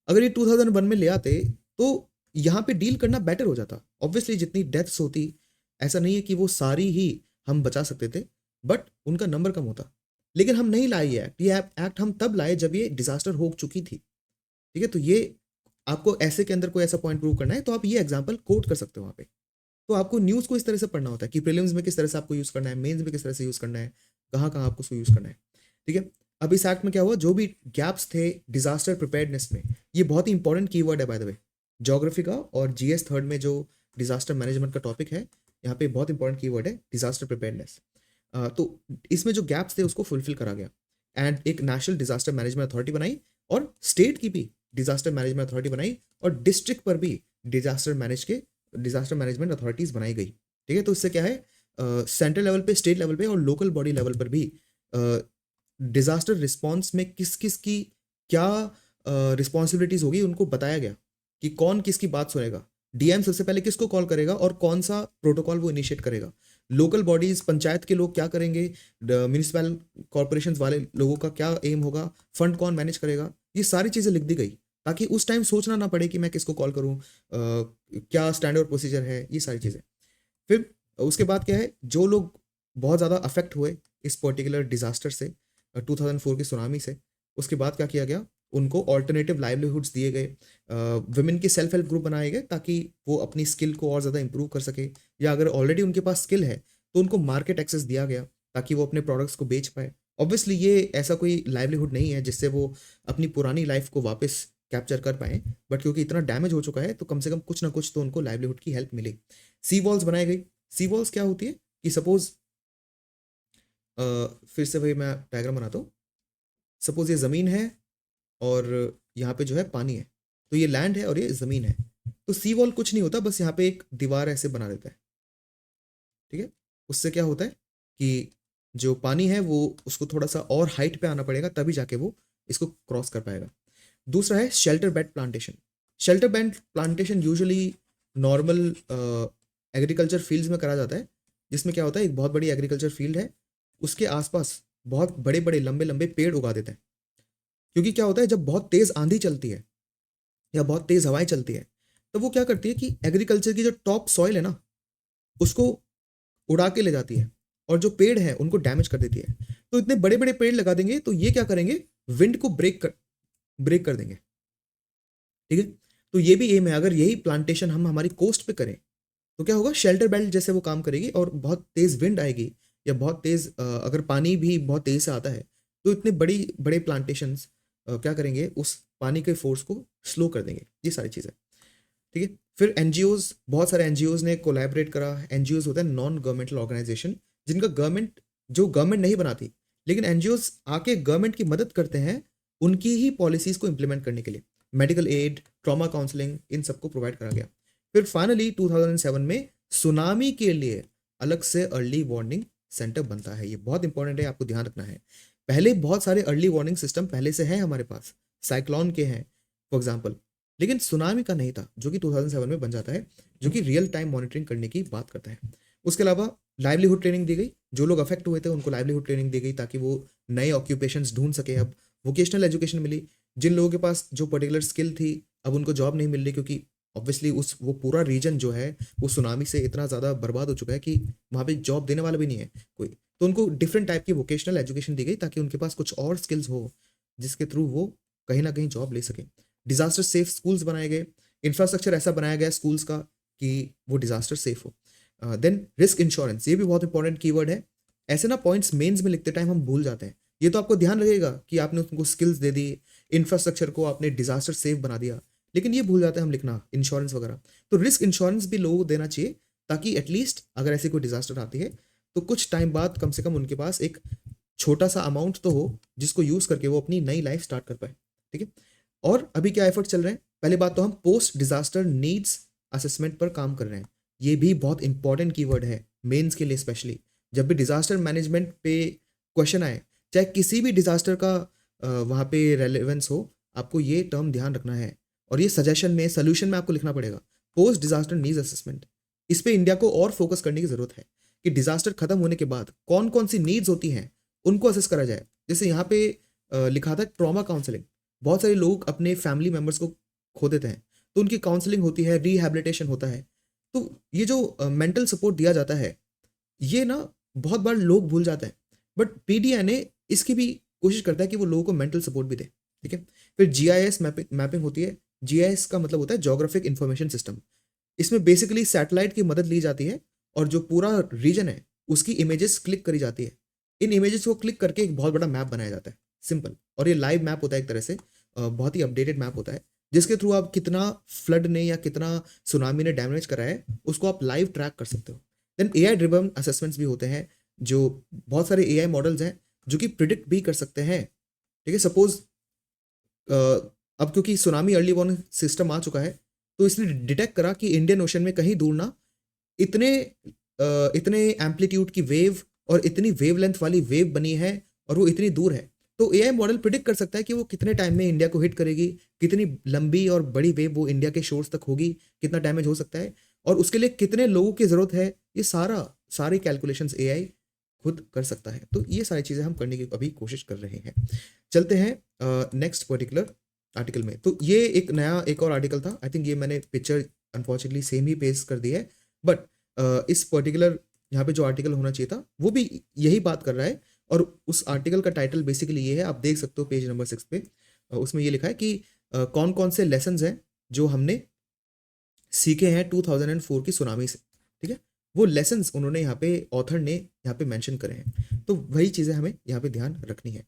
अगर ये 2001 में ले आते तो यहाँ पे डील करना बेटर हो जाता। ऑब्वियसली जितनी डेथ्स होती, ऐसा नहीं है कि वो सारी ही हम बचा सकते थे, बट उनका नंबर कम होता। लेकिन हम नहीं लाए ये एक्ट हम तब लाए जब ये डिजास्टर हो चुकी थी। ठीक है, तो ये आपको ऐसे के अंदर कोई ऐसा पॉइंट प्रूव करना है तो आप ये एग्जांपल कोट कर सकते हो वहाँ पे। तो आपको न्यूज़ को इस तरह से पढ़ना होता है कि प्रीलिम्स में किस तरह से आपको यूज़ करना है, मेंस में किस तरह से यूज़ करना है, कहाँ कहाँ आपको उसको यूज़ करना है। ठीक है, अब इस एक्ट में क्या हुआ, जो भी गैप्स थे डिजास्टर प्रिपेयर्डनेस में, ये बहुत ही इंपॉर्टेंट कीवर्ड है बाय द वे, ज्योग्राफी का और जीएस थर्ड में जो डिजास्टर मैनेजमेंट का टॉपिक है, यहाँ पे बहुत इंपॉर्टेंट कीवर्ड है डिजास्टर प्रिपेयर्डनेस। तो इसमें जो गैप्स थे उसको फुलफिल करा गया, एंड एक नेशनल डिजास्टर मैनेजमेंट अथॉरिटी बनाई, और स्टेट की भी डिजास्टर मैनेजमेंट अथॉरिटी बनाई, और डिस्ट्रिक्ट पर भी डिजास्टर मैनेजमेंट अथॉरिटीज बनाई गई। ठीक है, तो इससे क्या है, सेंट्रल लेवल पे, स्टेट लेवल पे और लोकल बॉडी लेवल पर भी डिजास्टर रिस्पॉन्स में किस किस की क्या रिस्पॉन्सिबिलिटीज होगी उनको बताया गया कि कौन किसकी बात सुनेगा, डीएम सबसे पहले किसको कॉल करेगा और कौन सा प्रोटोकॉल वो इनिशिएट करेगा, लोकल बॉडीज पंचायत के लोग क्या करेंगे, म्यूनिसिपल कॉर्पोरेशन वाले लोगों का क्या एम होगा, फंड कौन मैनेज करेगा, ये सारी चीज़ें लिख दी गई ताकि उस टाइम सोचना ना पड़े कि मैं किसको कॉल करूँ, क्या स्टैंडर्ड प्रोसीजर है, ये सारी चीज़ें। फिर उसके बाद क्या है, जो लोग बहुत ज़्यादा अफेक्ट हुए इस पर्टिकुलर डिजास्टर से, 2004 की सुनामी से, उसके बाद क्या किया गया, उनको ऑल्टरनेटिव लाइवलीहुड्स दिए गए, वुमेन के सेल्फ हेल्प ग्रुप बनाए गए ताकि वो अपनी स्किल को और ज़्यादा इंप्रूव कर सके, या अगर ऑलरेडी उनके पास स्किल है तो उनको मार्केट एक्सेस दिया गया ताकि वो अपने प्रोडक्ट्स को बेच पाए। ऑब्वियसली ये ऐसा कोई लाइवलीहुड नहीं है जिससे वो अपनी पुरानी लाइफ को वापस कैप्चर कर पाएँ, बट क्योंकि इतना डैमेज हो चुका है तो कम से कम कुछ ना कुछ तो उनको लाइवलीहुड की हेल्प मिले। सी वॉल्स बनाई गई। सी वॉल्स क्या होती है कि सपोज़ फिर से वही मैं डायग्राम बनाता हूँ। सपोज़ ये ज़मीन है और यहाँ पे जो है पानी है, तो ये लैंड है और ये ज़मीन है। तो सी वॉल कुछ नहीं होता, बस यहाँ पे एक दीवार ऐसे बना देता है, ठीक है? उससे क्या होता है कि जो पानी है वो उसको थोड़ा-सा और हाइट पे आना पड़ेगा तभी जाके वो इसको क्रॉस कर पाएगा। दूसरा है shelter bed plantation. Shelter bed plantation usually normal agriculture fields में करा जाता है, जिसमें क्या होता है एक बहुत बड़ी एग्रीकल्चर फील्ड है, उसके आसपास बहुत बड़े-बड़े लंबे-लंबे पेड़ उगा देते हैं। क्योंकि क्या होता है जब बहुत तेज़ आंधी चलती है या बहुत तेज़ हवाएँ चलती है, तो वो क्या करती है कि एग्रीकल्चर की जो टॉप सॉइल है ना, उसको उड़ा के ले जाती है और जो पेड़ हैं उनको डैमेज कर देती है। तो इतने बड़े-बड़े पेड़ लगा देंगे तो ये क्या करेंगे, विंड को ब्रेक कर देंगे, ठीक है? तो ये भी एम है, अगर यही प्लांटेशन हम हमारी कोस्ट पे करें, तो क्या होगा, शेल्टर बेल्ट जैसे वो काम करेगी और बहुत तेज़ विंड आएगी या बहुत तेज़ अगर पानी भी बहुत तेज़ से आता है, तो इतने बड़े प्लांटेशंस क्या करेंगे, उस पानी के फोर्स को स्लो कर देंगे। ये सारी चीज़ें, ठीक है? फिर एनजीओज़, बहुत सारे एनजीओज़ ने कोलैबोरेट करा। एनजीओज़ होता है नॉन गवर्नमेंटल ऑर्गेनाइजेशन, जिनका गवर्नमेंट नहीं बनाती, लेकिन एनजीओज़ आके गवर्नमेंट की मदद करते हैं, उनकी ही पॉलिसीज़ को इम्प्लीमेंट करने के लिए। मेडिकल एड, ट्रॉमा काउंसलिंग, इन सबको प्रोवाइड करा गया। फिर फाइनली 2007 में सुनामी के लिए अलग से अर्ली वार्निंग सेंटर बनता है। ये बहुत इंपॉर्टेंट है, आपको ध्यान रखना है। पहले बहुत सारे अर्ली वार्निंग सिस्टम पहले से हैं हमारे पास, साइक्लोन के हैं फॉर एग्जांपल, लेकिन सुनामी का नहीं था, जो कि 2007 में बन जाता है, जो कि रियल टाइम मॉनिटरिंग करने की बात करता है। उसके अलावा लाइवलीहुड ट्रेनिंग दी गई, जो लोग अफेक्ट हुए थे उनको लाइवलीहुड ट्रेनिंग दी गई ताकि वो नए ऑक्यूपेशंस ढूंढ सके। अब वोकेशनल एजुकेशन मिली, जिन लोगों के पास जो पर्टिकुलर स्किल थी अब उनको जॉब नहीं मिल रही, क्योंकि ऑब्वियसली उस वो पूरा रीजन जो है वो सुनामी से इतना ज़्यादा बर्बाद हो चुका है कि वहाँ पे जॉब देने वाला भी नहीं है कोई। तो उनको डिफरेंट टाइप की वोकेशनल एजुकेशन दी गई ताकि उनके पास कुछ और स्किल्स हो जिसके थ्रू वो कहीं ना कहीं जॉब ले सकें। डिजास्टर सेफ स्कूल्स बनाए गए, इंफ्रास्ट्रक्चर ऐसा बनाया गया स्कूल्स का कि वो डिजास्टर सेफ हो। देन रिस्क इंश्योरेंस, ये भी बहुत इंपॉर्टेंट कीवर्ड है। ऐसे ना पॉइंट्स मेंस में लिखते टाइम हम भूल जाते हैं। ये तो आपको ध्यान रहेगा कि आपने उनको स्किल्स दे दी, इंफ्रास्ट्रक्चर को आपने डिजास्टर सेफ बना दिया, लेकिन ये भूल जाते हैं हम लिखना इंश्योरेंस वगैरह। तो रिस्क इंश्योरेंस भी लोगों को देना चाहिए ताकि एटलीस्ट अगर ऐसी कोई डिजास्टर आती है तो कुछ टाइम बाद कम से कम उनके पास एक छोटा सा अमाउंट तो हो जिसको यूज करके वो अपनी नई लाइफ स्टार्ट कर पाए, ठीक है? और अभी क्या एफर्ट चल रहे हैं, पहले बात तो हम पोस्ट डिजास्टर नीड्स असेसमेंट पर काम कर रहे हैं। ये भी बहुत इंपॉर्टेंट कीवर्ड है मेंस के लिए स्पेशली। जब भी डिजास्टर मैनेजमेंट पे क्वेश्चन आए, चाहे किसी भी डिजास्टर का वहाँ पे रेलेवेंस हो, आपको ये टर्म ध्यान रखना है और ये सजेशन में सोल्यूशन में आपको लिखना पड़ेगा, पोस्ट डिजास्टर नीड्स असेसमेंट। इस पे इंडिया को और फोकस करने की जरूरत है कि डिजास्टर खत्म होने के बाद कौन कौन सी नीड्स होती हैं उनको असेस करा जाए। जैसे यहाँ पे लिखा था ट्रॉमा काउंसलिंग, बहुत सारे लोग अपने फैमिली मेंबर्स को खो देते हैं तो उनकी काउंसलिंग होती है, रिहैबिलिटेशन होता है। तो ये जो मेंटल सपोर्ट दिया जाता है, ये ना बहुत बार लोग भूल जाते हैं, बट पीडीएनए इसकी भी कोशिश करता है कि वो लोगों को मेंटल सपोर्ट भी दे, ठीक है? फिर जीआईएस मैपिंग होती है। जीआईएस का मतलब होता है ज्योग्राफिक इंफॉर्मेशन सिस्टम। इसमें बेसिकली सैटेलाइट की मदद ली जाती है और जो पूरा रीजन है उसकी इमेजेस क्लिक करी जाती है। इन इमेजेस को क्लिक करके एक बहुत बड़ा मैप बनाया जाता है, सिंपल। और ये लाइव मैप होता है एक तरह से, बहुत ही अपडेटेड मैप होता है, जिसके थ्रू आप कितना फ्लड ने या कितना सुनामी ने डैमेज करा है उसको आप लाइव ट्रैक कर सकते हो। देन एआई ड्रिवन असेसमेंट्स भी होते हैं, जो बहुत सारे एआई मॉडल्स हैं जो कि प्रिडिक्ट भी कर सकते हैं, ठीक है? सपोज अब क्योंकि सुनामी अर्ली वार्निंग सिस्टम आ चुका है तो इसने डिटेक्ट करा कि इंडियन ओशन में कहीं दूर ना इतने इतने एम्पलीट्यूड की वेव और इतनी वेवलेंथ वाली वेव बनी है और वो इतनी दूर है। तो एआई मॉडल प्रिडिक्ट कर सकता है कि वो कितने टाइम में इंडिया को हिट करेगी, कितनी लंबी और बड़ी वेव वो इंडिया के शोर्स तक होगी, कितना डैमेज हो सकता है और उसके लिए कितने लोगों की ज़रूरत है। ये सारी कैलकुलेशंस एआई खुद कर सकता है। तो ये सारी चीज़ें हम करने की अभी कोशिश कर रहे हैं। चलते हैं नेक्स्ट पर्टिकुलर आर्टिकल में। तो ये एक और आर्टिकल था, आई थिंक ये मैंने पिक्चर अनफॉर्चुनेटली सेम ही पेस्ट कर दी है, बट इस पर्टिकुलर यहाँ पे जो आर्टिकल होना चाहिए था वो भी यही बात कर रहा है। और उस आर्टिकल का टाइटल बेसिकली ये है, आप देख सकते हो पेज नंबर 6 पे। उसमें ये लिखा है कि कौन कौन से लेसन्स हैं जो हमने सीखे हैं 2004 की सुनामी से, ठीक है। वो लेसन्स उन्होंने यहाँ पे ऑथर ने यहाँ पे मेंशन करे हैं, तो वही चीज़ें हमें यहाँ पे ध्यान रखनी है।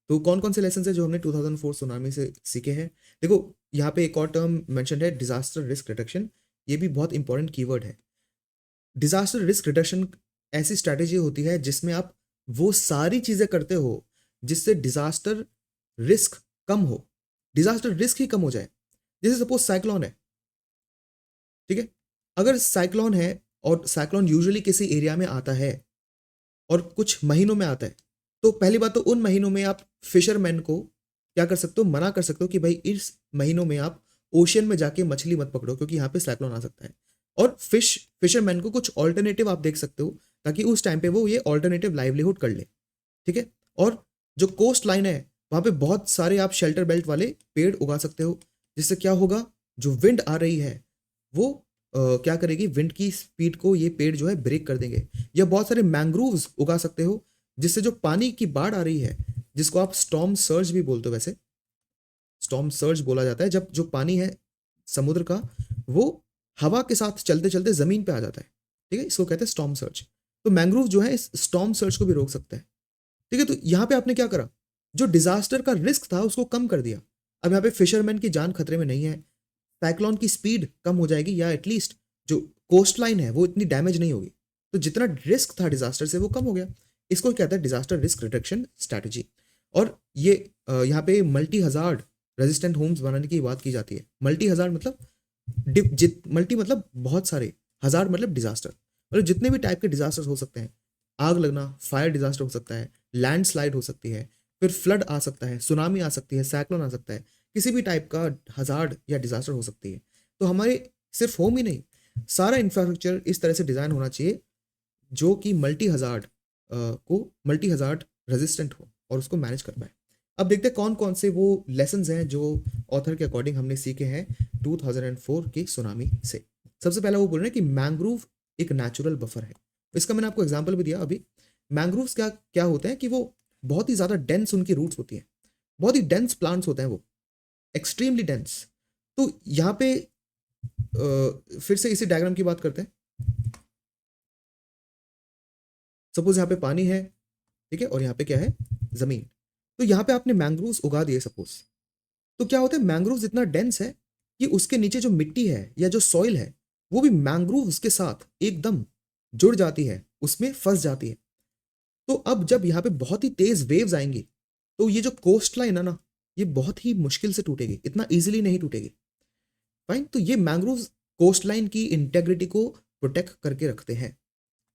तो कौन कौन से लेसन्स हैं जो हमने 2004 सुनामी से सीखे हैं? देखो यहाँ पे एक और टर्म मेंशन है, डिजास्टर रिस्क रिडक्शन। ये भी बहुत इंपॉर्टेंट कीवर्ड है। डिजास्टर रिस्क रिडक्शन ऐसी स्ट्रैटेजी होती है जिसमें आप वो सारी चीज़ें करते हो जिससे डिजास्टर रिस्क कम हो, डिजास्टर रिस्क ही कम हो जाए। जैसे सपोज साइक्लोन है, ठीक है। अगर साइक्लोन है और साइक्लोन यूजुअली किसी एरिया में आता है और कुछ महीनों में आता है, तो पहली बात तो उन महीनों में आप फिशरमैन को क्या कर सकते हो, मना कर सकते हो कि भाई इस महीनों में आप ओशियन में जाके मछली मत पकड़ो क्योंकि यहाँ पे साइक्लोन आ सकता है। और फिशरमैन को कुछ ऑल्टरनेटिव आप देख सकते हो ताकि उस टाइम पे वो ये ऑल्टरनेटिव लाइवलीहुड कर ले, ठीक है। और जो कोस्ट लाइन है वहाँ पे बहुत सारे आप शेल्टर बेल्ट वाले पेड़ उगा सकते हो, जिससे क्या होगा, जो विंड आ रही है वो क्या करेगी, विंड की स्पीड को ये पेड़ जो है ब्रेक कर देंगे। या बहुत सारे मैंग्रोव्स उगा सकते हो जिससे जो पानी की बाढ़ आ रही है, जिसको आप स्टॉर्म सर्ज भी बोलते हो, वैसे स्टॉर्म सर्ज बोला जाता है जब जो पानी है समुद्र का वो हवा के साथ चलते चलते जमीन पे आ जाता है, ठीक है, इसको कहते हैं स्टॉर्म सर्ज। तो मैंग्रोव जो है इस स्टॉर्म सर्ज को भी रोक सकता है, ठीक है। तो यहाँ पे आपने क्या करा, जो डिजास्टर का रिस्क था उसको कम कर दिया। अब यहाँ पे फिशरमैन की जान खतरे में नहीं है, साइक्लोन की स्पीड कम हो जाएगी, या एटलीस्ट जो कोस्ट लाइन है वो इतनी डैमेज नहीं होगी। तो जितना रिस्क था डिजास्टर से वो कम हो गया। इसको कहता है डिजास्टर रिस्क रिडक्शन स्ट्रैटेजी। और ये यहाँ पे मल्टी हजार्ड रेजिस्टेंट होम्स बनाने की बात की जाती है। मल्टी हजार्ड मतलब मल्टी मतलब बहुत सारे, हजार्ड मतलब डिजास्टर, मतलब जितने भी टाइप के डिजास्टर हो सकते हैं। आग लगना, फायर डिजास्टर हो सकता है, लैंडस्लाइड हो सकती है, फिर फ्लड आ सकता है, सुनामी आ सकती है, साइक्लोन आ सकता है, किसी भी टाइप का हजार्ड या डिजास्टर हो सकती है। तो हमारे सिर्फ होम ही नहीं, सारा इंफ्रास्ट्रक्चर इस तरह से डिजाइन होना चाहिए जो कि मल्टी हजार्ड रेजिस्टेंट हो और उसको मैनेज कर पाए। अब देखते हैं कौन कौन से वो लेसन्स हैं जो ऑथर के अकॉर्डिंग हमने सीखे हैं 2004 की सुनामी से। सबसे पहला वो बोल रहे हैं कि मैंग्रोव एक नेचुरल बफर है। इसका मैंने आपको एग्जांपल भी दिया अभी। मैंग्रोव्स क्या क्या होते हैं कि वो बहुत ही ज़्यादा डेंस उनकी रूट्स होती हैं, बहुत ही डेंस प्लांट्स होते हैं वो, एक्सट्रीमली डेंस। तो यहाँ पे फिर से इसी डायग्राम की बात करते हैं। सपोज यहाँ पे पानी है, ठीक है, और यहाँ पे क्या है, जमीन। तो यहाँ पे आपने मैंग्रोव्स उगा दिए सपोज, तो क्या होता है, मैंग्रोव्स इतना डेंस है कि उसके नीचे जो मिट्टी है या जो सॉइल है वो भी मैंग्रोव्स के साथ एकदम जुड़ जाती है, उसमें फंस जाती है। तो अब जब यहाँ पे बहुत ही तेज वेव्स आएंगी तो ये जो कोस्ट लाइन है ना, ये बहुत ही मुश्किल से टूटेगी, इतना इजीली नहीं टूटेगी। फाइन, तो ये मैंग्रोव्स कोस्ट लाइन की इंटेग्रिटी को प्रोटेक्ट करके रखते हैं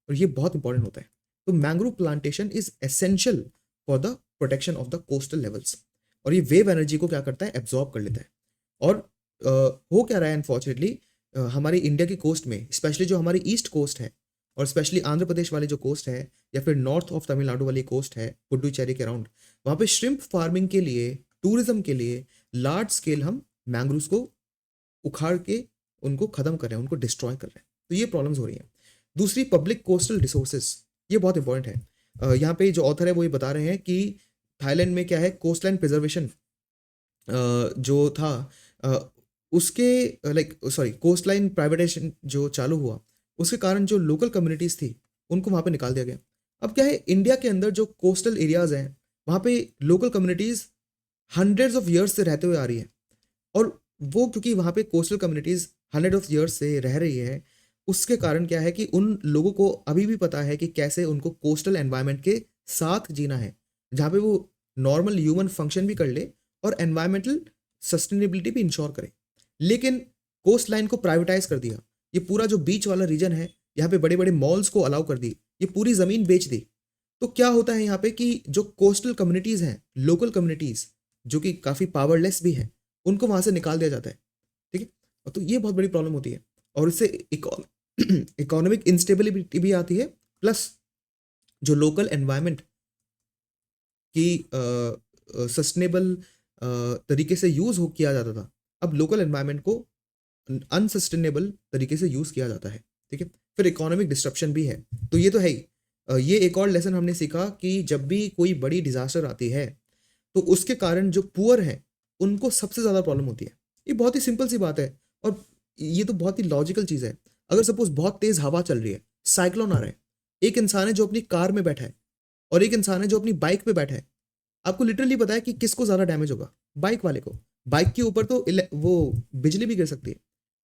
और ये बहुत इंपॉर्टेंट होता है। तो mangrove plantation is essential for the protection of the coastal levels. और ये वेव एनर्जी को क्या करता है, एब्जॉर्ब कर लेता है। और हो क्या रहा है अनफॉर्चुनेटली, हमारी इंडिया की कोस्ट में, स्पेशली जो हमारी ईस्ट कोस्ट है और स्पेशली आंध्र प्रदेश वाली जो कोस्ट है या फिर नॉर्थ ऑफ तमिलनाडु वाली कोस्ट है, पुडुचेरी के अराउंड, वहाँ पे श्रिम्प फार्मिंग के लिए, टूरिज्म के लिए लार्ज स्केल हम मैंग्रोव्स को उखाड़ के उनको खत्म कर रहे हैं, उनको डिस्ट्रॉय कर रहे हैं। तो ये प्रॉब्लम्स हो रही हैं। दूसरी, पब्लिक कोस्टल रिसोर्सेज, ये बहुत इंपॉर्टेंट है। यहाँ पे जो ऑथर है वो ये बता रहे हैं कि थाईलैंड में क्या है, कोस्ट लाइन प्रिजर्वेशन जो था उसके कोस्ट लाइन प्राइवेटाइजेशन जो चालू हुआ उसके कारण जो लोकल कम्युनिटीज़ थी उनको वहाँ पे निकाल दिया गया। अब क्या है, इंडिया के अंदर जो कोस्टल एरियाज हैं वहाँ पे local communities hundreds of years से रहते हुए आ रही है। और वो क्योंकि वहाँ पे coastal communities hundred of years से रह रही है, उसके कारण क्या है कि उन लोगों को अभी भी पता है कि कैसे उनको कोस्टल एनवायरनमेंट के साथ जीना है, जहाँ पे वो नॉर्मल ह्यूमन फंक्शन भी कर ले और एनवायरमेंटल सस्टेनेबिलिटी भी इंश्योर करे। लेकिन कोस्ट लाइन को प्राइवेटाइज कर दिया, ये पूरा जो बीच वाला रीजन है यहाँ पे बड़े बड़े मॉल्स को अलाउ कर दी, ये पूरी ज़मीन बेच दी। तो क्या होता है यहाँ पे कि जो कोस्टल कम्युनिटीज़ हैं, लोकल कम्युनिटीज़ जो कि काफ़ी पावरलेस भी हैं, उनको वहाँ से निकाल दिया जाता है, ठीक है। तो ये बहुत बड़ी प्रॉब्लम होती है और इससे इकोनॉमिक इंस्टेबिलिटी भी आती है, प्लस जो लोकल एनवायरनमेंट की सस्टेनेबल तरीके से यूज़ हो किया जाता था, अब लोकल एनवायरनमेंट को अनसस्टेनेबल तरीके से यूज़ किया जाता है, ठीक है। फिर इकोनॉमिक डिस्ट्रप्शन भी है, तो ये तो है ही। ये एक और लेसन हमने सीखा कि जब भी कोई बड़ी डिजास्टर आती है तो उसके कारण जो पुअर हैं उनको सबसे ज़्यादा प्रॉब्लम होती है। ये बहुत ही सिंपल सी बात है और ये तो बहुत ही लॉजिकल चीज़ है। अगर सपोज़ बहुत तेज़ हवा चल रही है, साइक्लोन आ रहा है, एक इंसान है जो अपनी कार में बैठा है और एक इंसान है जो अपनी बाइक पे बैठा है। आपको लिटरली पता है कि किसको ज़्यादा डैमेज होगा? बाइक वाले को। बाइक के ऊपर तो वो बिजली भी गिर सकती है।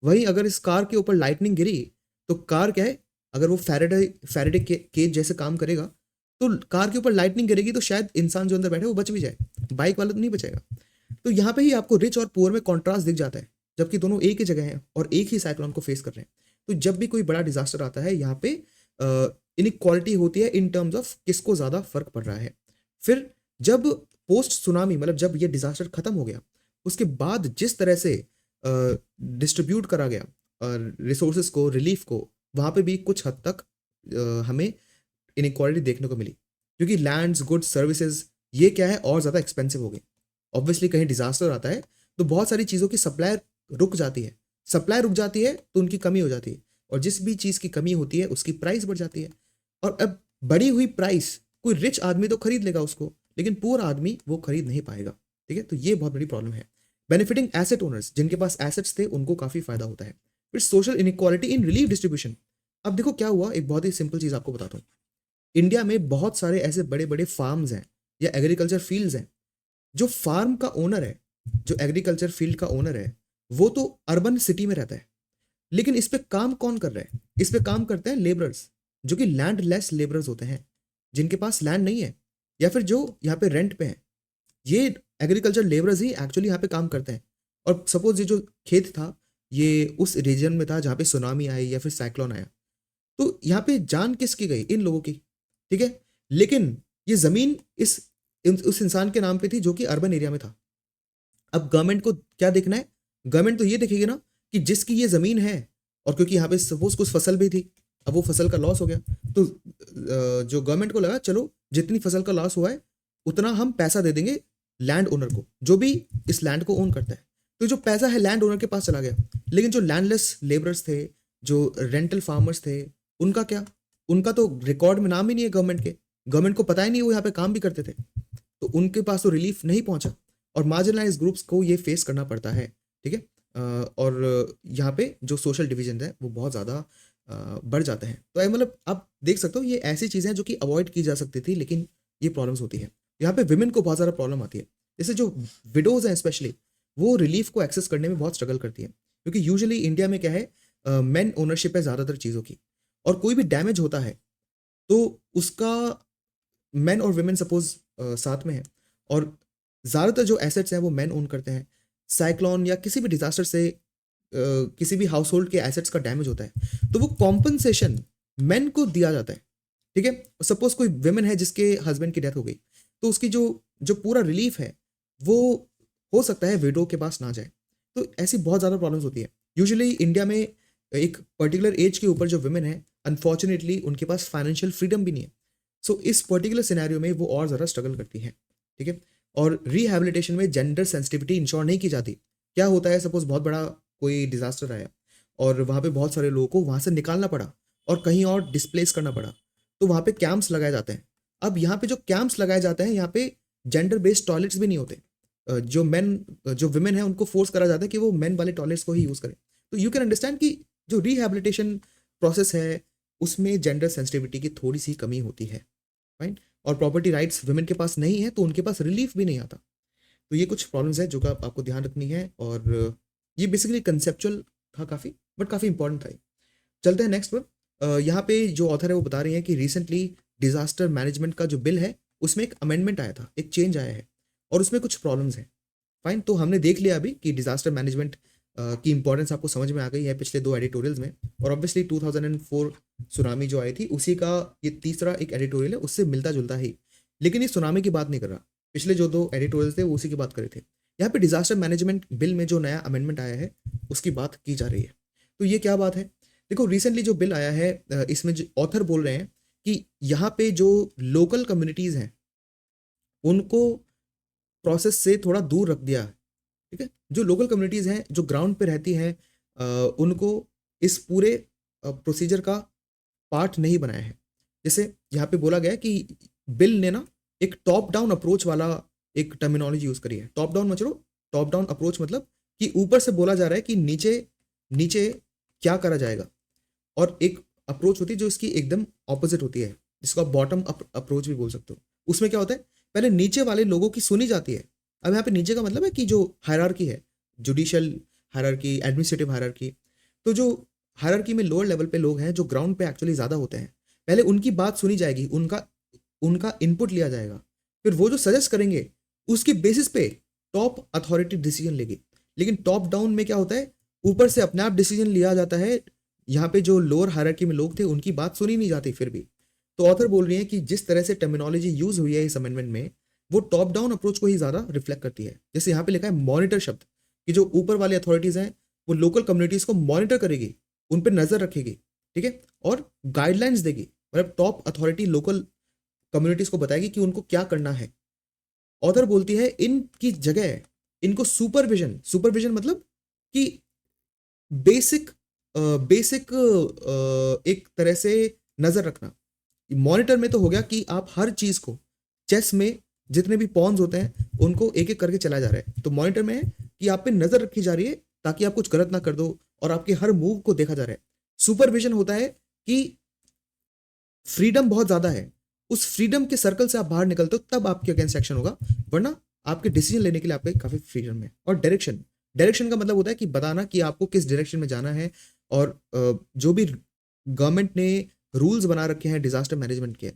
वहीं अगर इस कार के ऊपर लाइटनिंग गिरी, तो कार क्या है, अगर वो फ़ैराडे फ़ैराडे के केज जैसे काम करेगा, तो कार के ऊपर लाइटनिंग गिरेगी तो शायद इंसान जो अंदर बैठा है वो बच भी जाए। बाइक वाला तो नहीं बचेगा। तो यहाँ पे ही आपको रिच और पुअर में कॉन्ट्रास्ट दिख जाता है, जबकि दोनों एक ही जगह हैं और एक ही साइक्लोन को फेस कर रहे हैं। तो जब भी कोई बड़ा डिज़ास्टर आता है, यहाँ पे इनइक्वालिटी होती है इन टर्म्स ऑफ किसको ज़्यादा फ़र्क पड़ रहा है। फिर जब पोस्ट सुनामी मतलब जब ये डिज़ास्टर खत्म हो गया, उसके बाद जिस तरह से डिस्ट्रीब्यूट करा गया रिसोर्सेज को, रिलीफ को, वहाँ पे भी कुछ हद तक हमें इनइक्वालिटी देखने को मिली, क्योंकि लैंड्स, गुड्स, सर्विसेज ये क्या है और ज़्यादा एक्सपेंसिव हो गई। ऑब्वियसली कहीं डिज़ास्टर आता है तो बहुत सारी चीज़ों की सप्लाई रुक जाती है। सप्लाई रुक जाती है तो उनकी कमी हो जाती है और जिस भी चीज़ की कमी होती है उसकी प्राइस बढ़ जाती है। और अब बढ़ी हुई प्राइस कोई रिच आदमी तो खरीद लेगा उसको, लेकिन पुअर आदमी वो खरीद नहीं पाएगा। ठीक है, तो ये बहुत बड़ी प्रॉब्लम है। बेनिफिटिंग एसेट ओनर्स, जिनके पास एसेट्स थे उनको काफ़ी फायदा होता है। फिर social inequality in relief distribution. अब देखो क्या हुआ, एक बहुत ही सिंपल चीज़ आपको बताता हूँ। इंडिया में बहुत सारे ऐसे बड़े बड़े फार्म्स हैं या एग्रीकल्चर फील्ड्स हैं। जो फार्म का ओनर है, जो एग्रीकल्चर फील्ड का ओनर है, वो तो अर्बन सिटी में रहता है, लेकिन इस पे काम कौन कर रहा है? इस पे काम करते हैं लेबरर्स, जो कि लैंड लेस लेबरर्स होते हैं, जिनके पास लैंड नहीं है या फिर जो यहाँ पे रेंट पे हैं। ये एग्रीकल्चर लेबरर्स ही एक्चुअली यहाँ पे काम करते हैं। और सपोज ये जो खेत था, ये उस रीजन में था जहाँ पे सुनामी आई या फिर साइक्लोन आया, तो यहाँ पे जान किसकी गई? इन लोगों की। ठीक है, लेकिन ये जमीन उस इंसान के नाम पे थी जो कि अर्बन एरिया में था। अब गवर्नमेंट को क्या देखना है? गवर्नमेंट तो ये देखेगी ना कि जिसकी ये जमीन है, और क्योंकि यहाँ पे सपोज कुछ फसल भी थी, अब वो फसल का लॉस हो गया, तो जो गवर्नमेंट को लगा चलो जितनी फसल का लॉस हुआ है उतना हम पैसा दे देंगे लैंड ओनर को, जो भी इस लैंड को ओन करता है। तो जो पैसा है लैंड ओनर के पास चला गया, लेकिन जो लैंडलेस लेबरर्स थे, जो रेंटल फार्मर्स थे, उनका क्या? उनका तो रिकॉर्ड में नाम ही नहीं है गवर्नमेंट के। गवर्नमेंट को पता ही नहीं वो यहाँ पे काम भी करते थे, तो उनके पास तो रिलीफ नहीं पहुंचा और मार्जिनलाइज ग्रुप्स को ये फेस करना पड़ता है। ठीक है, और यहाँ पे जो सोशल डिवीजन है वो बहुत ज़्यादा बढ़ जाते हैं। तो मतलब आप देख सकते हो ये ऐसी चीज़ें हैं जो कि अवॉइड की जा सकती थी, लेकिन ये प्रॉब्लम्स होती है। यहाँ पे विमेन को बहुत ज़्यादा प्रॉब्लम आती है। जैसे जो विडोज़ हैं स्पेशली, वो रिलीफ को एक्सेस करने में बहुत स्ट्रगल करती है, क्योंकि यूजुअली इंडिया में क्या है, मेन ओनरशिप है ज़्यादातर चीज़ों की, और कोई भी डैमेज होता है तो उसका मेन और वुमेन सपोज साथ में है, और ज़्यादातर जो एसेट्स हैं वो मेन ओन करते हैं। साइक्लोन या किसी भी डिजास्टर से किसी भी हाउस होल्ड के एसेट्स का डैमेज होता है तो वो कॉम्पनसेशन मेन को दिया जाता है। ठीक है, सपोज कोई वुमेन है जिसके हस्बैंड की डेथ हो गई, तो उसकी जो जो पूरा रिलीफ है वो हो सकता है विडो के पास ना जाए। तो ऐसी बहुत ज़्यादा प्रॉब्लम्स होती है। यूजुअली इंडिया में एक पर्टिकुलर एज के ऊपर जो वुमेन है, अनफॉर्चुनेटली उनके पास फाइनेंशियल फ्रीडम भी नहीं है। सो इस पर्टिकुलर सिनेरियो में वो और ज़्यादा स्ट्रगल करती हैं। ठीक है, और रिहैबिलिटेशन में जेंडर सेंसिटिविटी इंश्योर नहीं की जाती। क्या होता है, सपोज बहुत बड़ा कोई डिजास्टर आया और वहाँ पे बहुत सारे लोगों को वहाँ से निकालना पड़ा और कहीं और डिस्प्लेस करना पड़ा, तो वहाँ पे कैंप्स लगाए जाते हैं। अब यहाँ पे जो कैंप्स लगाए जाते हैं, यहाँ पे जेंडर बेस्ड टॉयलेट्स भी नहीं होते। जो विमेन है उनको फोर्स करा जाता है कि वो मेन वाले टॉयलेट्स को ही यूज़ करें। तो यू कैन अंडरस्टैंड कि जो रिहैबिलिटेशन प्रोसेस है उसमें जेंडर सेंसिटिविटी की थोड़ी सी कमी होती है। राइट, और प्रॉपर्टी राइट्स वुमेन के पास नहीं है तो उनके पास रिलीफ भी नहीं आता। तो ये कुछ प्रॉब्लम्स है जो कि आपको ध्यान रखनी है, और ये बेसिकली कंसेप्चुअल था काफ़ी, बट काफ़ी इंपॉर्टेंट था ये। चलते हैं नेक्स्ट पर। यहाँ पे जो ऑथर है वो बता रही हैं कि रिसेंटली डिजास्टर मैनेजमेंट का जो बिल है उसमें एक अमेंडमेंट आया था, एक चेंज आया है, और उसमें कुछ प्रॉब्लम्स हैं। फाइन, तो हमने देख लिया अभी कि डिजास्टर मैनेजमेंट की इंपॉर्टेंस आपको समझ में आ गई है पिछले 2 एडिटोरियल्स में, और ऑब्वियसली 2004 सुनामी जो आई थी उसी का ये तीसरा एक एडिटोरियल है, उससे मिलता जुलता ही, लेकिन ये सुनामी की बात नहीं कर रहा। पिछले जो 2 एडिटोरियल्स थे वो उसी की बात करे थे। यहाँ पे डिजास्टर मैनेजमेंट बिल में जो नया अमेंडमेंट आया है उसकी बात की जा रही है। तो ये क्या बात है? देखो, रिसेंटली जो बिल आया है इसमें जो ऑथर बोल रहे हैं कि यहाँ पे जो लोकल कम्युनिटीज़ हैं उनको प्रोसेस से थोड़ा दूर रख दिया है। ठीक है, जो लोकल कम्युनिटीज़ हैं जो ग्राउंड पे रहती हैं उनको इस पूरे प्रोसीजर का पार्ट नहीं बनाया है। जैसे यहाँ पे बोला गया है कि बिल ने ना एक टॉप डाउन अप्रोच वाला एक टर्मिनोलॉजी यूज़ करी है। टॉप डाउन मतलब टॉप डाउन अप्रोच मतलब कि ऊपर से बोला जा रहा है कि नीचे नीचे क्या करा जाएगा, और एक अप्रोच होती है जो इसकी एकदम ऑपोजिट होती है, जिसको आप बॉटम अप अप्रोच भी बोल सकते हो। उसमें क्या होता है, पहले नीचे वाले लोगों की सुनी जाती है। अब यहाँ पे नीचे का मतलब है कि जो हायरार्की है, जुडिशियल हायरार्की, एडमिनिस्ट्रेटिव हायरार्की, तो जो हायरार्की में लोअर लेवल पे लोग हैं जो ग्राउंड पे एक्चुअली ज़्यादा होते हैं, पहले उनकी बात सुनी जाएगी, उनका उनका इनपुट लिया जाएगा, फिर वो जो सजेस्ट करेंगे उसकी बेसिस पे टॉप अथॉरिटी डिसीजन लेगी। लेकिन टॉप डाउन में क्या होता है, ऊपर से अपने आप डिसीजन लिया जाता है, यहाँ पे जो लोअर हायरार्की में लोग थे उनकी बात सुनी नहीं जाती फिर भी। तो ऑथर बोल रही है कि जिस तरह से टर्मिनोलॉजी यूज हुई है इस अमेंडमेंट में, वो टॉप डाउन अप्रोच को ही ज्यादा रिफ्लेक्ट करती है। जैसे यहाँ पे लिखा है मॉनिटर शब्द, कि जो ऊपर वाली अथॉरिटीज हैं वो लोकल कम्युनिटीज को मॉनिटर करेगी, उन पर नजर रखेगी, ठीक है, और गाइडलाइंस देगी। मतलब टॉप अथॉरिटी लोकल कम्युनिटीज को बताएगी कि उनको क्या करना है। ऑथर बोलती है इनकी जगह इनको सुपरविजन, सुपरविजन मतलब कि बेसिक बेसिक एक तरह से नजर रखना। मॉनिटर में तो हो गया कि आप हर चीज को, चेस में जितने भी पॉन्स होते हैं उनको एक एक करके चलाया जा रहा है, तो मॉनिटर में है कि आप पे नजर रखी जा रही है ताकि आप कुछ गलत ना कर दो, और आपके हर मूव को देखा जा रहा है। सुपरविजन होता है कि फ्रीडम बहुत ज्यादा है, उस फ्रीडम के सर्कल से आप बाहर निकलते हो तब आपके अगेंस्ट एक्शन होगा, वरना आपके डिसीजन लेने के लिए आपके काफी फ्रीडम है। और डायरेक्शन, डायरेक्शन का मतलब होता है कि बताना कि आपको किस डायरेक्शन में जाना है, और जो भी गवर्नमेंट ने रूल्स बना रखे हैं डिजास्टर मैनेजमेंट के,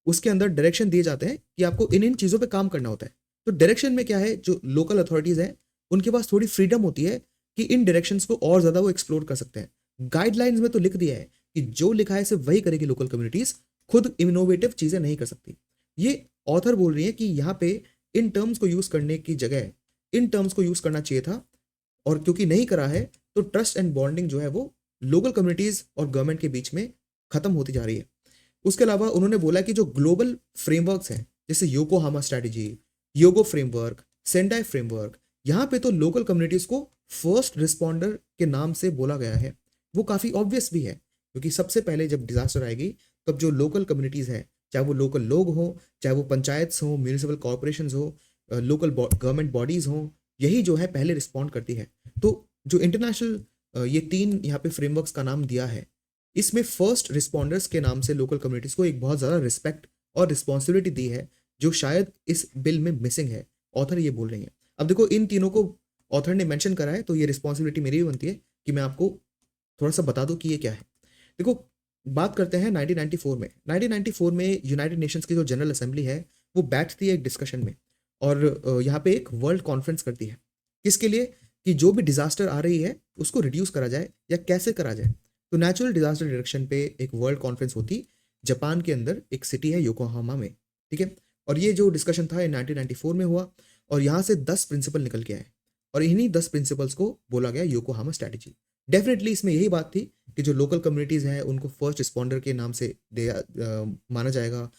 उसके अंदर डायरेक्शन दिए जाते हैं कि आपको इन इन चीजों पे काम करना होता है। तो डायरेक्शन में क्या है, जो लोकल अथॉरिटीज हैं उनके पास थोड़ी फ्रीडम होती है कि इन डायरेक्शंस को और ज्यादा वो एक्सप्लोर कर सकते हैं। गाइडलाइंस में तो लिख दिया है कि जो लिखा है सिर्फ वही करेगी लोकल कम्युनिटीज, खुद इनोवेटिव चीजें नहीं कर सकती। ये ऑथर बोल रही है कि यहाँ पे इन टर्म्स को यूज करने की जगह इन टर्म्स को यूज करना चाहिए था, और क्योंकि नहीं करा है तो ट्रस्ट एंड बॉन्डिंग जो है वो लोकल कम्युनिटीज और गवर्नमेंट के बीच में खत्म होती जा रही है। उसके अलावा उन्होंने बोला कि जो ग्लोबल फ्रेमवर्क्स हैं, जैसे योकोहामा स्ट्रैटेजी, योगो फ्रेमवर्क, सेंडाई फ्रेमवर्क, यहाँ पे तो लोकल कम्युनिटीज को फर्स्ट रिस्पॉन्डर के नाम से बोला गया है। वो काफी ऑब्वियस भी है, क्योंकि सबसे पहले जब डिजास्टर आएगी तब जो लोकल कम्युनिटीज हैं, चाहे वो लोकल लोग हों, चाहे वो पंचायत हो, म्यूनिसिपल कॉरपोरेशन हो, लोकल गवर्नमेंट बॉडीज हों, यही जो है पहले रिस्पॉन्ड करती है। तो जो इंटरनेशनल ये 3 यहाँ पे फ्रेमवर्क्स का नाम दिया है, इसमें फर्स्ट रिस्पॉन्डर्स के नाम से लोकल कम्युनिटीज को एक बहुत ज़्यादा रिस्पेक्ट और रिस्पॉन्सिबिलिटी दी है, जो शायद इस बिल में मिसिंग है। ऑथर ये बोल रही है। अब देखो, इन तीनों को ऑथर ने मेंशन करा है, तो ये रिस्पॉन्सिबिलिटी मेरी भी बनती है कि मैं आपको थोड़ा सा बता दूं कि ये क्या है। देखो, बात करते हैं 1994 में। 1994 में यूनाइटेड नेशंस की जो जनरल असेंबली है वो बैठती है एक डिस्कशन में, और यहाँ पे एक वर्ल्ड कॉन्फ्रेंस करती है। किसके लिए? कि जो भी डिजास्टर आ रही है उसको रिड्यूस करा जाए या कैसे करा जाए। तो नेचुरल डिजास्टर डिरेक्शन पे एक वर्ल्ड कॉन्फ्रेंस होती, जापान के अंदर एक सिटी है योकोहामा में, ठीक है। और ये जो डिस्कशन था ये 1994 में हुआ, और यहाँ से 10 प्रिंसिपल निकल के आए, और इन्हीं 10 प्रिंसिपल्स को बोला गया योकोहामा स्ट्रैटेजी। डेफिनेटली इसमें यही बात थी कि जो लोकल कम्युनिटीज़ हैं उनको फर्स्ट रिस्पॉन्डर के नाम से माना जाएगा।